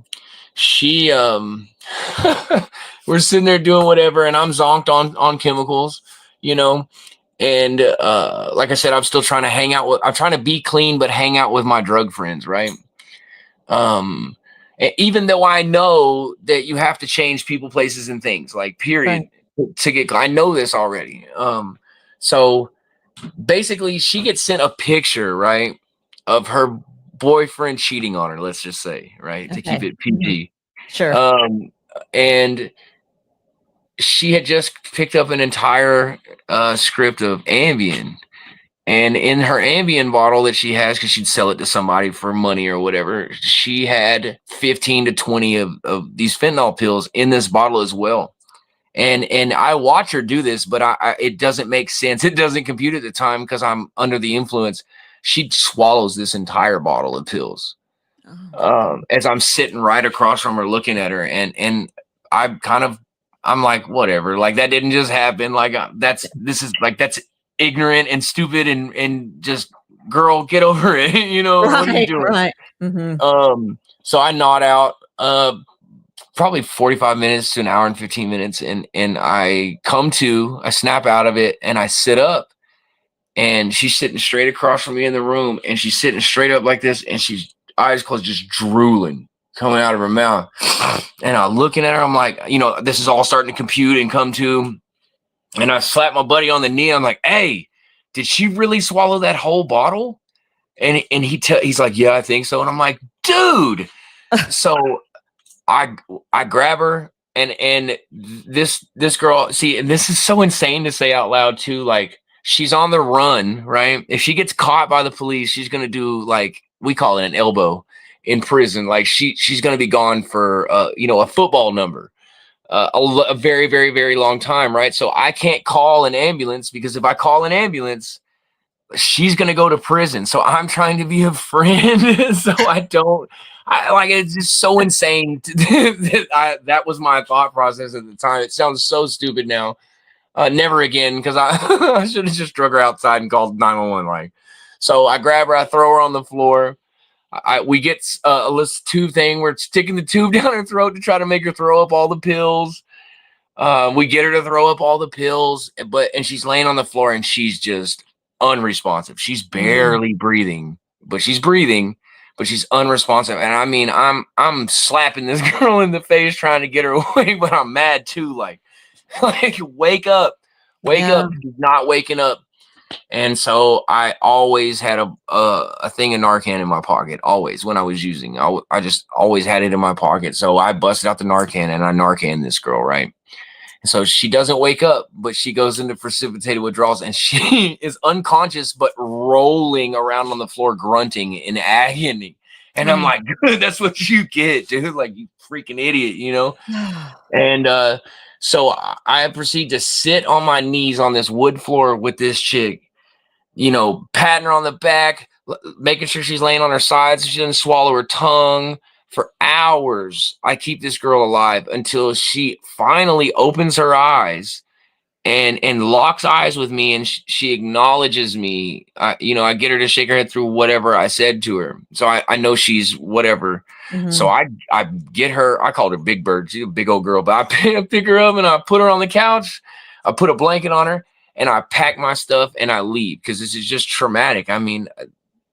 she we're sitting there doing whatever, and I'm zonked on chemicals, you know. And like I said, I'm still trying to I'm trying to be clean, but hang out with my drug friends, right? Even though I know that you have to change people, places, and things, like period, to get, I know this already. So basically she gets sent a picture, right, of her boyfriend cheating on her, let's just say, right, to keep it PG. Sure. And she had just picked up an entire script of Ambien. And in her Ambien bottle that she has, because she'd sell it to somebody for money or whatever, she had 15 to 20 of these fentanyl pills in this bottle as well. And I watch her do this, but it doesn't make sense. It doesn't compute at the time because I'm under the influence. She swallows this entire bottle of pills as I'm sitting right across from her, looking at her, and I'm like, whatever, like that didn't just happen. Like that's ignorant and stupid and just, girl, get over it. You know, what are you doing? Right. So I nod out probably 45 minutes to an hour and 15 minutes, and I snap out of it, and I sit up, and she's sitting straight across from me in the room, and she's sitting straight up like this, and she's eyes closed, just drooling coming out of her mouth. And I'm looking at her, I'm like, you know, this is all starting to compute and come to. And I slapped my buddy on the knee. I'm like, hey, did she really swallow that whole bottle? And he's like, yeah, I think so. And I'm like, dude. So I grab her, and this girl, see, and this is so insane to say out loud too. Like, she's on the run, right? If she gets caught by the police, she's gonna do, like, we call it an elbow in prison. Like she's gonna be gone for a football number. A very, very, very long time, right? So I can't call an ambulance, because if I call an ambulance, she's gonna go to prison. So I'm trying to be a friend, so it's just so insane. That was my thought process at the time. It sounds so stupid now. Never again, because I should have just drug her outside and called 911. Like, so I grab her, I throw her on the floor. We get a list tube thing. We're sticking the tube down her throat to try to make her throw up all the pills. We get her to throw up all the pills, and she's laying on the floor, and she's just unresponsive. She's barely breathing, but she's breathing, but she's unresponsive. And I mean, I'm slapping this girl in the face trying to get her away, but I'm mad too. Like wake up. She's not waking up. And so I always had a thing of Narcan in my pocket, always, when I was using. I just always had it in my pocket. So I busted out the Narcan, and I Narcan this girl, right? So she doesn't wake up, but she goes into precipitated withdrawals, and she is unconscious but rolling around on the floor, grunting in agony. And I'm like, dude, that's what you get, dude. Like, you freaking idiot, you know? And so I proceed to sit on my knees on this wood floor with this chick, you know, patting her on the back, making sure she's laying on her side so she doesn't swallow her tongue. For hours, I keep this girl alive until she finally opens her eyes and locks eyes with me, and she acknowledges me. I get her to shake her head through whatever I said to her. So I know she's whatever. So I get her. I called her Big Bird. She's a big old girl, but I pick her up and I put her on the couch. I put a blanket on her, and I pack my stuff and I leave, because this is just traumatic. I mean,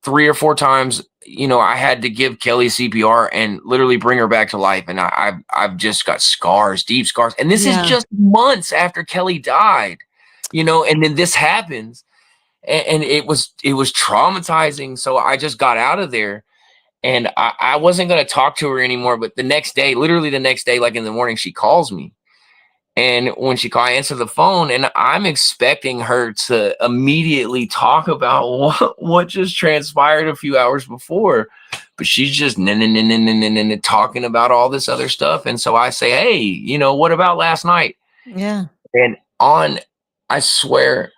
3 or 4 times, I had to give Kelly CPR and literally bring her back to life. And I've just got scars, deep scars. And this is just months after Kelly died, and then this happens. And it was traumatizing. So I just got out of there, and I wasn't going to talk to her anymore. But literally the next day, like in the morning, she calls me. And when I answer the phone, and I'm expecting her to immediately talk about what just transpired a few hours before, but she's just talking about all this other stuff. And so I say, hey, what about last night? Yeah. And I swear,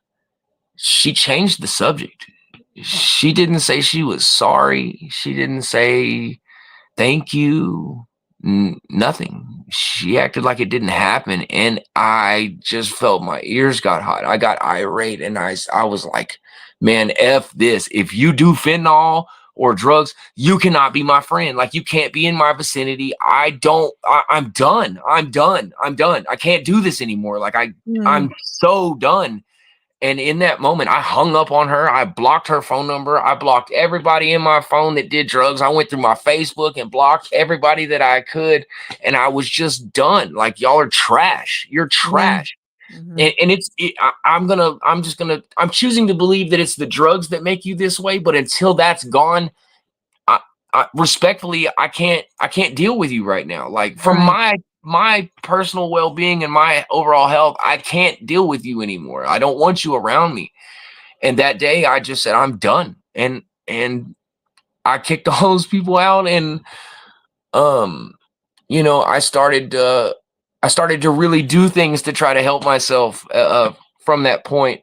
she changed the subject. She didn't say she was sorry. She didn't say thank you. Nothing. She acted like it didn't happen, and I just felt my ears got hot. I got irate, and I was like, man, F this. If you do fentanyl or drugs, you cannot be my friend. Like, you can't be in my vicinity. I'm done. I can't do this anymore. Like, I'm so done. And in that moment, I hung up on her. I blocked her phone number. I blocked everybody in my phone that did drugs. I went through my Facebook and blocked everybody that I could. And I was just done. Like, y'all are trash. You're trash. And I'm choosing to believe that it's the drugs that make you this way. But until that's gone, respectfully, I can't deal with you right now. Like, from my personal well-being and my overall health, I can't deal with you anymore. I don't want you around me. And that day I just said, I'm done. And I kicked all those people out. And, I started to really do things to try to help myself, from that point.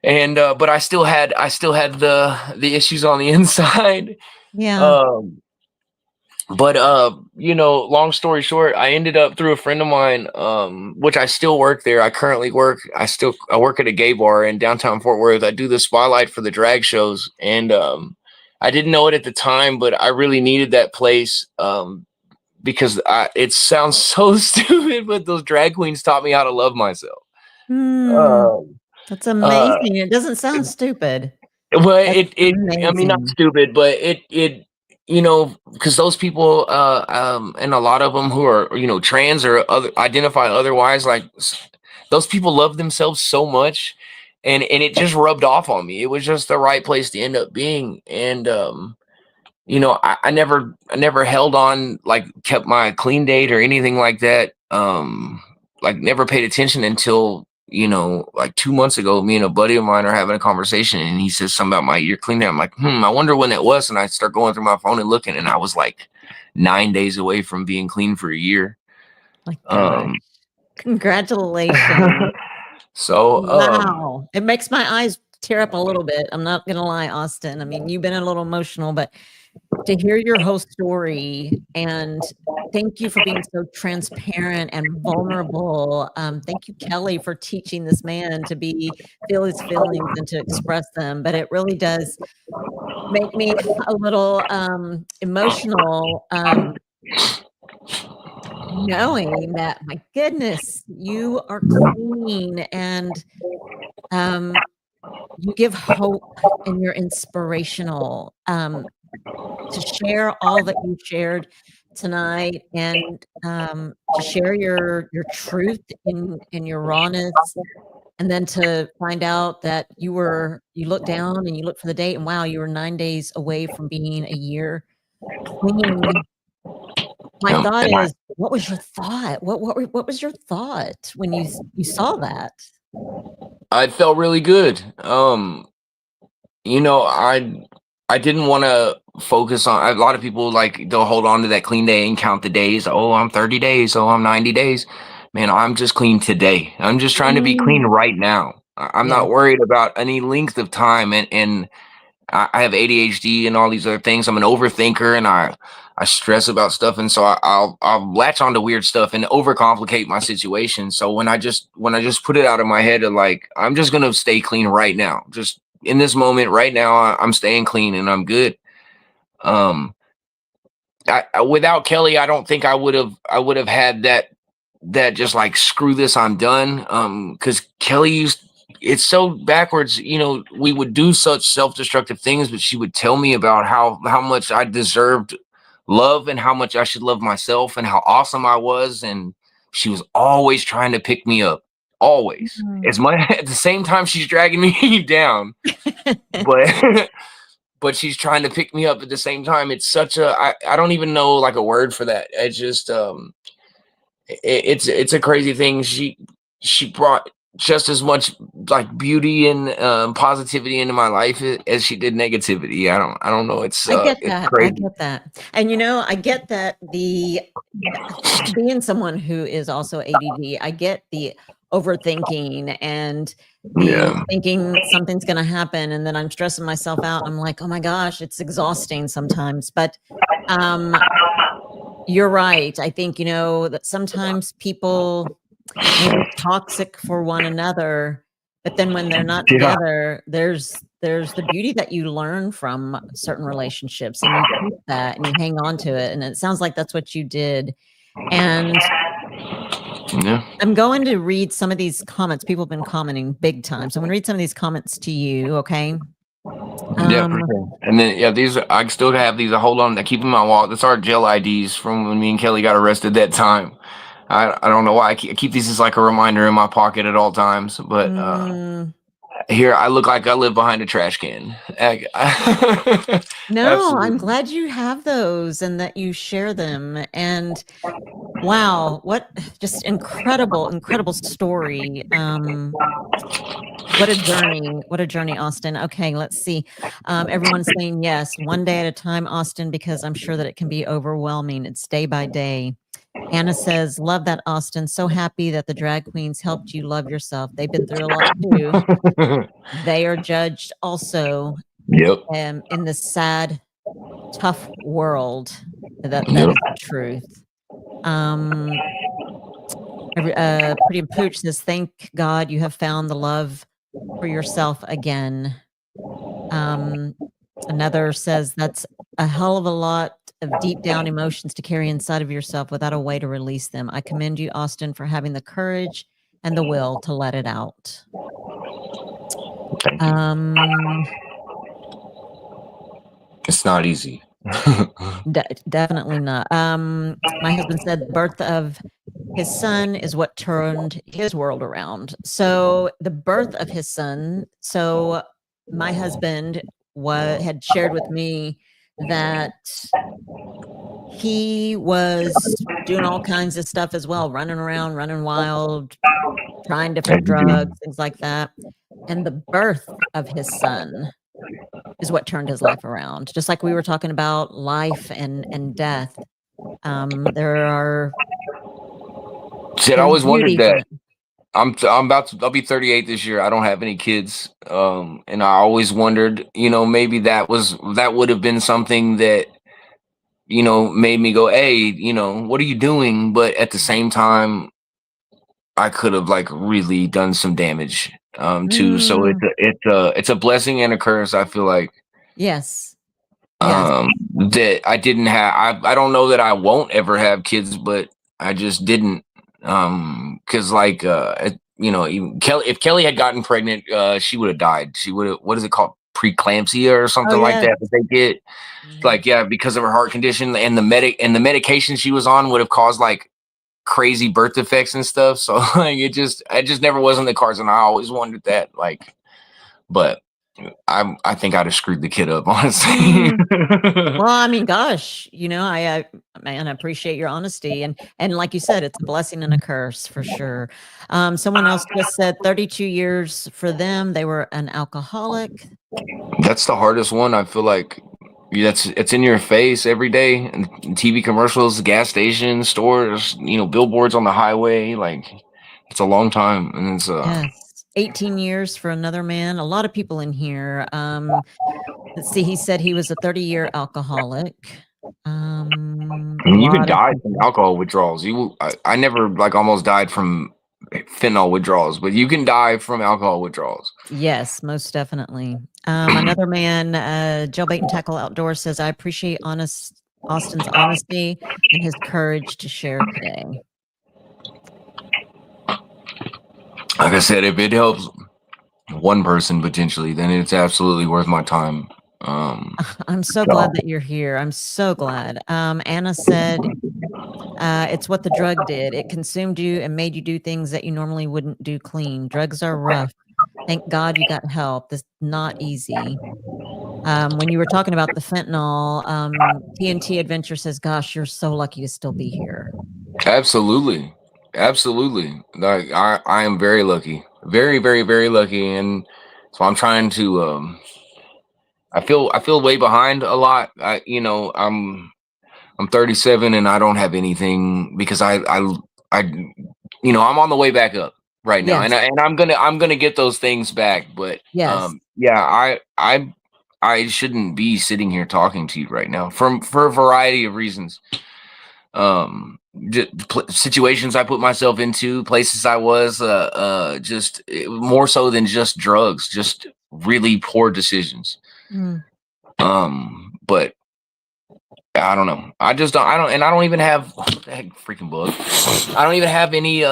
And, but I still had the issues on the inside. Yeah. But long story short, I ended up through a friend of mine, which I still work there. I work at a gay bar in downtown Fort Worth. I do the spotlight for the drag shows. And I didn't know it at the time, but I really needed that place, because it sounds so stupid, but those drag queens taught me how to love myself. That's amazing. It doesn't sound stupid. Well, I mean, not stupid, but because those people, and a lot of them who are, trans or identify otherwise, like, those people love themselves so much, and it just rubbed off on me. It was just the right place to end up being. And, I never held on, like, kept my clean date or anything like that. Like, never paid attention until, like 2 months ago, me and a buddy of mine are having a conversation, and he says something about my year clean date. I'm like, I wonder when that was. And I start going through my phone and looking, and I was like 9 days away from being clean for a year. Like, congratulations. So, wow. It makes my eyes tear up a little bit. I'm not going to lie, Austin. I mean, you've been a little emotional, but to hear your whole story, and thank you for being so transparent and vulnerable. Thank you, Kelly, for teaching this man to feel his feelings and to express them. But it really does make me a little emotional, knowing that, my goodness, you are clean, and you give hope, and you're inspirational. To share all that you shared tonight, and to share your truth in your rawness, and then to find out that you look down and you look for the date, and wow, you were 9 days away from being a year clean. My thought is, what was your thought? What was your thought when you saw that? I felt really good. I didn't want to focus on, a lot of people, like, they'll hold on to that clean day and count the days. Oh, I'm 30 days. Oh, I'm 90 days. Man, I'm just clean today. I'm just trying to be clean right now. I'm not worried about any length of time. And I have ADHD and all these other things. I'm an overthinker, and I stress about stuff. And so I'll latch onto weird stuff and overcomplicate my situation. So when I just put it out of my head, of like, I'm just going to stay clean right now. Just in this moment right now, I'm staying clean and I'm good. Without Kelly, I don't think I would have had that just like, screw this, I'm done. Because Kelly it's so backwards. We would do such self-destructive things, but she would tell me about how much I deserved love and how much I should love myself and how awesome I was. And she was always trying to pick me up, always. As much at the same time she's dragging me down, but she's trying to pick me up at the same time. It's such I don't even know, like, a word for that. It's just it's a crazy thing. She brought just as much, like, beauty and positivity into my life as she did negativity. I don't know. I get it's that. crazy. I get that. And I get that being someone who is also ADD, I get the overthinking and the thinking something's going to happen, and then I'm stressing myself out. I'm like, oh my gosh, it's exhausting sometimes. But you're right. I think, that sometimes people may be toxic for one another, But then when they're not together, there's the beauty that you learn from certain relationships, and you keep that and you hang on to it. And it sounds like that's what you did. And Yeah. I'm going to read some of these comments. People have been commenting big time. So I'm going to read some of these comments to you. Okay. Yeah, for sure. And then these I still have these. I hold on. I keep in my wallet. That's our jail IDs from when me and Kelly got arrested that time. I don't know why I keep these as like a reminder in my pocket at all times. But here I look like I live behind a trash can. No, Absolutely. I'm glad you have those and that you share them. And wow, what just incredible story. What a journey, Austin. Okay, let's see. Everyone's saying yes, one day at a time, Austin, because I'm sure that it can be overwhelming. It's day by day. Anna says, love that, Austin. So happy that the drag queens helped you love yourself. They've been through a lot too. They are judged also. Yep. In this sad, tough world. That is the truth. Pretty and Pooch says, thank God you have found the love for yourself again. Another says, that's a hell of a lot of deep down emotions to carry inside of yourself without a way to release them. I commend you, Austin, for having the courage and the will to let it out. Thank you. It's not easy. Definitely not. My husband said the birth of his son is what turned his world around. So the birth of his son. So my husband had shared with me that he was doing all kinds of stuff as well, running around, running wild, trying different drugs, things like that. And the birth of his son is what turned his life around. Just like we were talking about life and death. There are. I always wondered that. I'll be 38 this year. I don't have any kids. And I always wondered, maybe that would have been something that, made me go, hey, what are you doing? But at the same time, I could have like really done some damage too. So it's a blessing and a curse, I feel like. Yes. That I didn't have. I don't know that I won't ever have kids, but I just didn't. Because like even Kelly had gotten pregnant, she would have died. She would have, what is it called, preeclampsia or something like that they get. Like, because of her heart condition, and the medication she was on would have caused like crazy birth defects and stuff. So like it just never was in the cards, and I always wondered that, like, but I think I'd have screwed the kid up, honestly. Well, I mean, gosh, I appreciate your honesty, and like you said, it's a blessing and a curse for sure. Someone else just said 32 years for them. They were an alcoholic. That's the hardest one. I feel like it's in your face every day, and TV commercials, gas stations, stores, billboards on the highway. Like, it's a long time, and it's yes. 18 years for another man. A lot of people in here. Let's see. He said he was a 30-year alcoholic. You can die from alcohol withdrawals. I never like almost died from fentanyl withdrawals, but you can die from alcohol withdrawals. Yes, most definitely. Another man, Jailbait and Tackle Outdoors, says, I appreciate Austin's honesty and his courage to share today. Like I said, if it helps one person potentially, then it's absolutely worth my time. I'm so glad that you're here. I'm so glad. Anna said, it's what the drug did. It consumed you and made you do things that you normally wouldn't do clean. Drugs are rough. Thank God you got help. This is not easy. When you were talking about the fentanyl, TNT Adventure says, gosh, you're so lucky to still be here. Absolutely. Like I am very lucky, very, very, very lucky. And so I'm trying to, I feel way behind a lot. I'm 37 and I don't have anything because I'm on the way back up right now. Yes. And I'm going to get those things back. But yes. I shouldn't be sitting here talking to you right now for a variety of reasons. situations I put myself into, places I was, more so than just drugs, just really poor decisions. But I don't know. I don't even have freaking book. I don't even have any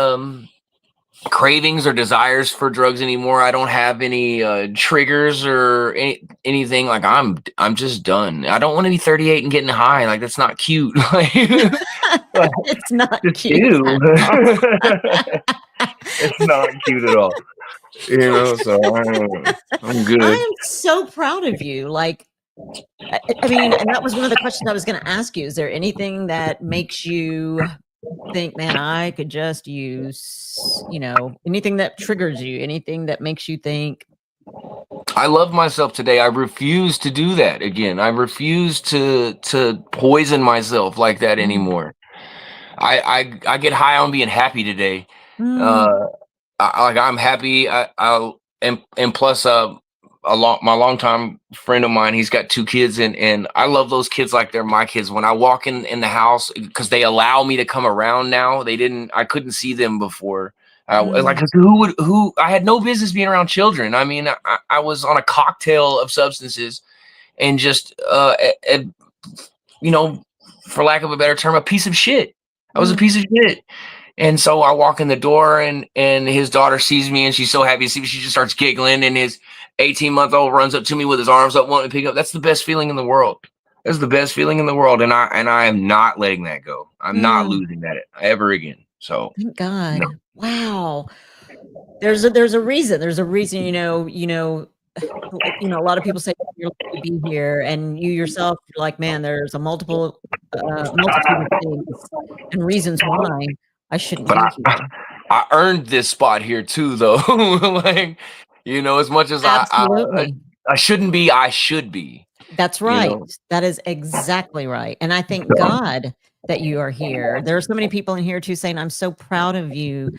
cravings or desires for drugs anymore. I don't have any triggers or anything. Like I'm just done. I don't want to be 38 and getting high. Like that's not cute. Like It's not just cute. do. It's not cute at all. You know, so I'm good. I am so proud of you. Like, I mean, and that was one of the questions I was going to ask you. Is there anything that makes you think, man, I could just use, anything that triggers you, anything that makes you think, I love myself today. I refuse to do that again. I refuse to poison myself like that anymore. I get high on being happy today. I'm happy. And plus my longtime friend of mine, he's got 2 kids, and I love those kids like they're my kids. When I walk in the house, because they allow me to come around now. I couldn't see them before. Like who I had no business being around children. I mean, I was on a cocktail of substances and just for lack of a better term, a piece of shit. I was a piece of shit. And so I walk in the door and his daughter sees me and she's so happy to see me. She just starts giggling, and his 18-month-old runs up to me with his arms up, wanting to pick up. That's the best feeling in the world. That's the best feeling in the world. And I am not letting that go. I'm not losing that ever again. So thank God. No. Wow. There's a reason. There's a reason, a lot of people say you're lucky to be here, and you yourself, you're like, man, there's a multitude of things and reasons why I shouldn't be here. I earned this spot here too, though. Like, as much as I shouldn't be, I should be. That's right. That is exactly right. And I thank God that you are here. There are so many people in here too saying, I'm so proud of you.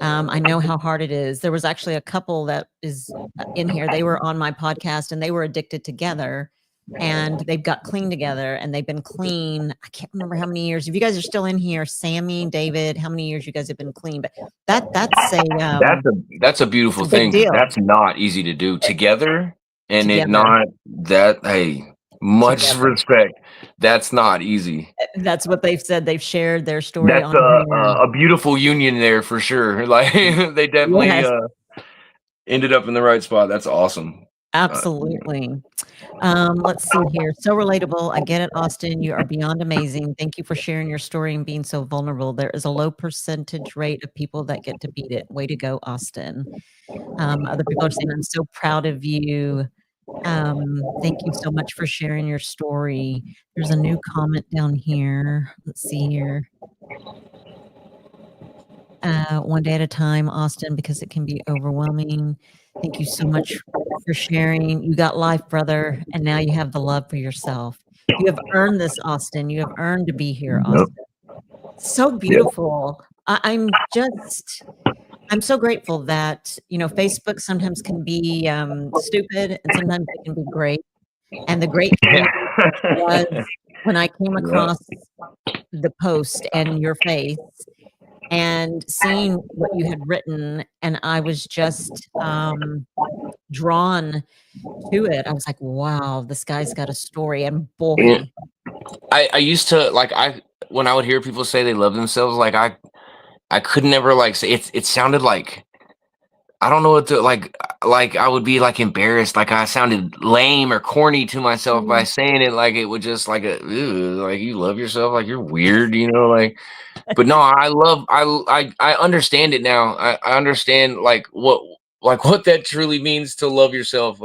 I know how hard it is. There was actually a couple that is in here. They were on my podcast and they were addicted together, and they've got clean together, and they've been clean. I can't remember how many years. If you guys are still in here, Sammy, David, how many years you guys have been clean? But that's a beautiful thing. That's not easy to do together. And it not that, hey, much respect. That's not easy. That's what they've said. They've shared their story. That's a beautiful union there for sure. Like they definitely ended up in the right spot. That's awesome. Absolutely. Let's see here. So relatable. I get it, Austin. You are beyond amazing. Thank you for sharing your story and being so vulnerable. There is a low percentage rate of people that get to beat it. Way to go, Austin. Other people are saying, I'm so proud of you. Thank you so much for sharing your story. There's a new comment down here. Let's see here. One day at a time, Austin, because it can be overwhelming. Thank you so much for sharing. You got life, brother, and now you have the love for yourself. You have earned this, Austin. You have earned to be here, Austin. So beautiful. I'm so grateful that, Facebook sometimes can be stupid, and sometimes it can be great. And the great thing was when I came across the post and your face and seeing what you had written, and I was just drawn to it. I was like, wow, this guy's got a story. And boy, I used to when I would hear people say they love themselves, like I could never say it sounded like, I don't know what to like I would be embarrassed, like I sounded lame or corny to myself by saying it, like it would just like you love yourself, like you're weird, but no, I understand it now. I understand what that truly means to love yourself,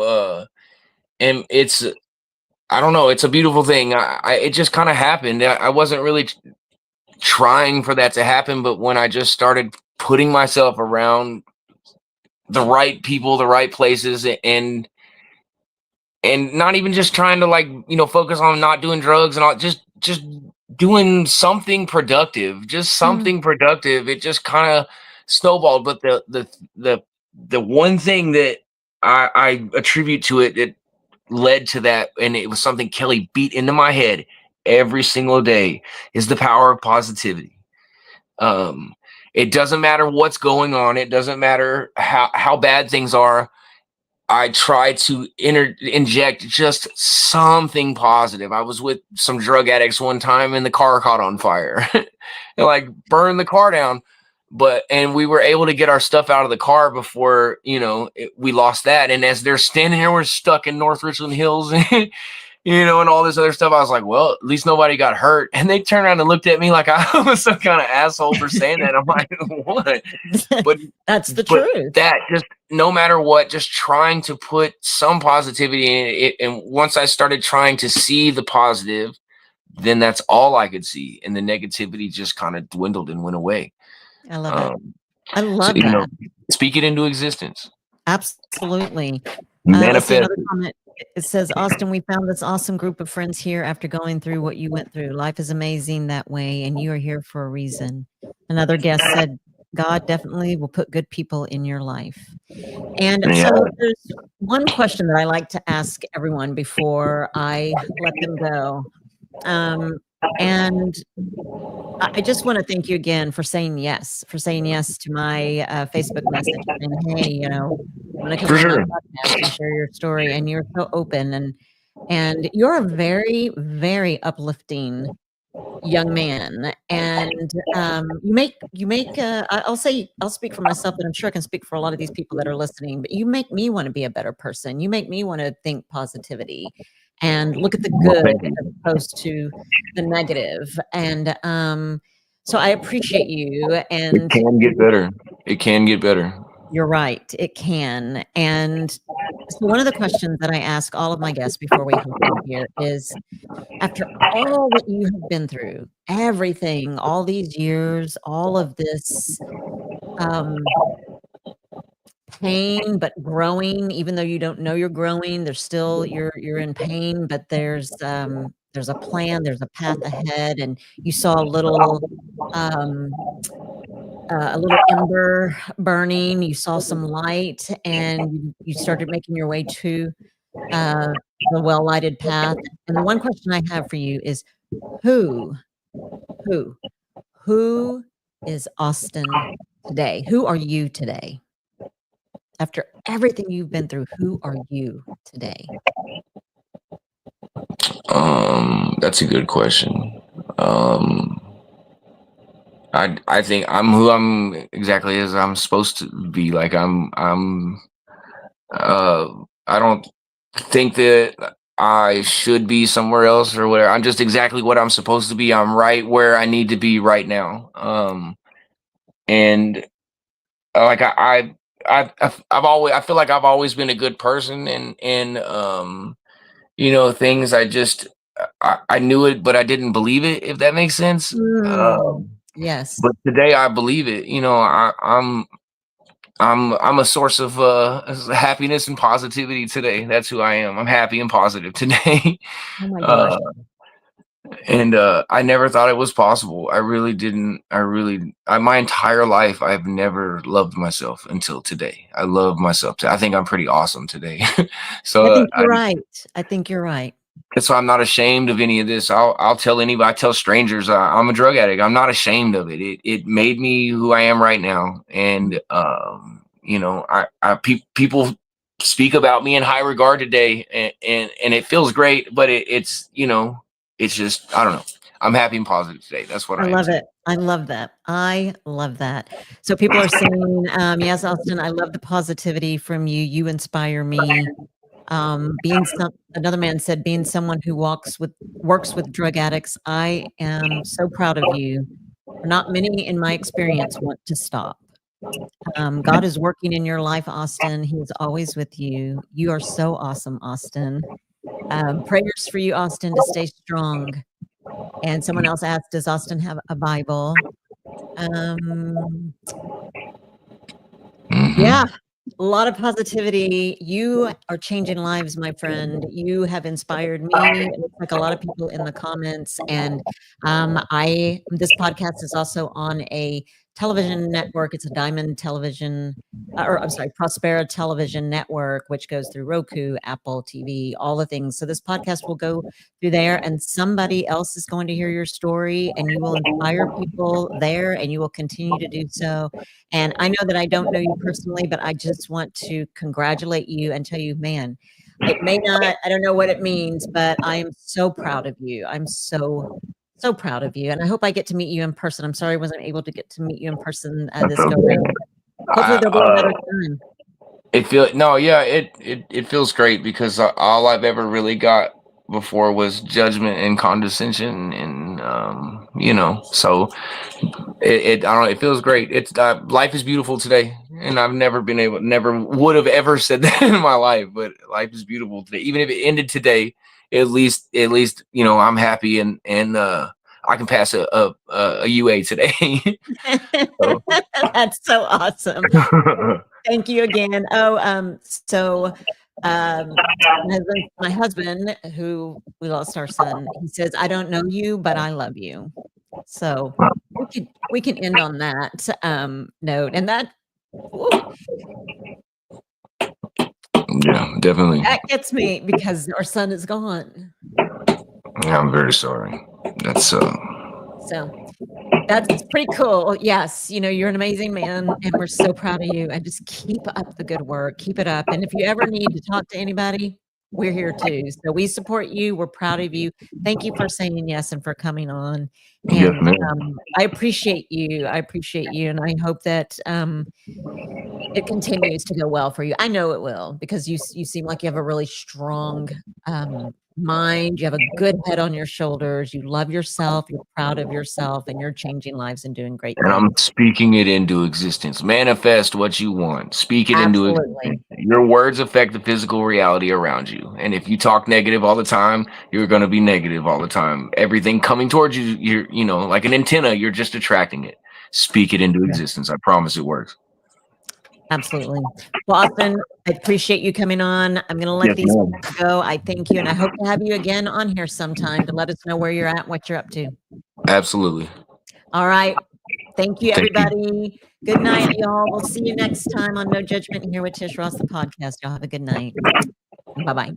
and it's, I don't know, it's a beautiful thing. It just kind of happened. I wasn't really trying for that to happen, but when I just started putting myself around the right people, the right places, and not even just trying to focus on not doing drugs and all, just doing something productive, it just kind of snowballed. But the one thing that I attribute to it that led to that, and it was something Kelly beat into my head every single day, is the power of positivity. It doesn't matter what's going on. It doesn't matter how bad things are. I try to inject just something positive. I was with some drug addicts one time and the car caught on fire. It like burned the car down. And we were able to get our stuff out of the car before, we lost that. And as they're standing here, we're stuck in North Richland Hills, and all this other stuff. I was like, well, at least nobody got hurt. And they turned around and looked at me like I was some kind of asshole for saying that. I'm like, what? But that's the truth. That just no matter what, just trying to put some positivity in it. And once I started trying to see the positive, then that's all I could see. And the negativity just kind of dwindled and went away. I love it. I love that. Speak it into existence. Absolutely. Manifest. Another comment. It says, Austin, we found this awesome group of friends here after going through what you went through. Life is amazing that way, and you are here for a reason. Another guest said, God definitely will put good people in your life. And so there's one question that I like to ask everyone before I let them go. And I just want to thank you again for saying yes to my Facebook message saying, hey, I'm going to come on my podcast and share your story. And you're so open and you're a very, very uplifting young man. And I'll speak for myself, but I'm sure I can speak for a lot of these people that are listening, but you make me want to be a better person. You make me want to think positivity and look at the good as opposed to the negative. And so I appreciate you. And it can get better. It can get better. You're right. It can. And so one of the questions that I ask all of my guests before we come on here is, after all that you have been through, everything, all these years, all of this pain, but growing, even though you don't know you're growing, there's still you're in pain, but there's a plan, there's a path ahead, and you saw a little ember burning, you saw some light, and you started making your way to the well-lighted path. And the one question I have for you is, who is Austin today? Who are you today? After everything you've been through, who are you today? That's a good question. I think I'm who I'm exactly as I'm supposed to be. Like I don't think that I should be somewhere else or whatever. I'm just exactly what I'm supposed to be. I'm right where I need to be right now. And like I feel like I've always been a good person, and things I knew it, but I didn't believe it, if that makes sense. Yes. But today I believe it. I'm a source of happiness and positivity today. That's who I am. I'm happy and positive today. Oh my gosh. And I never thought it was possible. I really didn't. My entire life, I've never loved myself until today. I love myself. I think I'm pretty awesome today. So I think you're right. I think you're right. So I'm not ashamed of any of this. I'll tell anybody. I tell strangers I'm a drug addict. I'm not ashamed of it. It made me who I am right now. And people speak about me in high regard today, and it feels great. But it's just, I don't know. I'm happy and positive today. That's what I love it. I love that. I love that. So people are saying, yes, Austin, I love the positivity from you. You inspire me. Another man said, being someone who works with drug addicts, I am so proud of you. Not many in my experience want to stop. God is working in your life, Austin. He is always with you. You are so awesome, Austin. Prayers for you, Austin, to stay strong. And someone else asked, does Austin have a Bible? Yeah, a lot of positivity. You are changing lives, my friend. You have inspired me. It looks like a lot of people in the comments. And this podcast is also on a television network. It's a Diamond Television, or I'm sorry, Prospera Television Network, which goes through Roku, Apple TV, all the things. So this podcast will go through there, and somebody else is going to hear your story, and you will inspire people there, and you will continue to do so. And I know that I don't know you personally, but I just want to congratulate you and tell you, man, it may not, I don't know what it means, but I am so proud of you. I'm so proud of you. And I hope I get to meet you in person. I'm sorry I wasn't able to get to meet you in person this go round. Hopefully there'll be another time. It feels great because all I've ever really got before was judgment and condescension, and so I don't know, it feels great. It's life is beautiful today, and I've never would have ever said that in my life, but life is beautiful today. Even if it ended today, at least I'm happy, and I can pass a UA today. That's so awesome. Thank you again. My husband, who we lost our son, he says, I don't know you, but I love you. So we can end on that note. And that, yeah, definitely. That gets me because our son is gone. I'm very sorry. So that's pretty cool. Yes, you're an amazing man, and we're so proud of you. And just keep up the good work. Keep it up. And if you ever need to talk to anybody, we're here too. So we support you. We're proud of you. Thank you for saying yes and for coming on. And I appreciate you. And I hope that it continues to go well for you. I know it will, because you seem like you have a really strong mind. You have a good head on your shoulders. You love yourself. You're proud of yourself, and you're changing lives and doing great things. And I'm speaking it into existence. Manifest what you want. Speak it into existence. Your words affect the physical reality around you. And if you talk negative all the time, you're going to be negative all the time. Everything coming towards you, you're like an antenna, you're just attracting it. Speak it into existence. I promise it works. Absolutely. Well, Austin, I appreciate you coming on. I'm going to let these go. I thank you, and I hope to have you again on here sometime to let us know where you're at and what you're up to. Absolutely. All right. Thank you, everybody. Good night, y'all. We'll see you next time on No Judgment Here with Tish Ross, the podcast. Y'all have a good night. Bye-bye.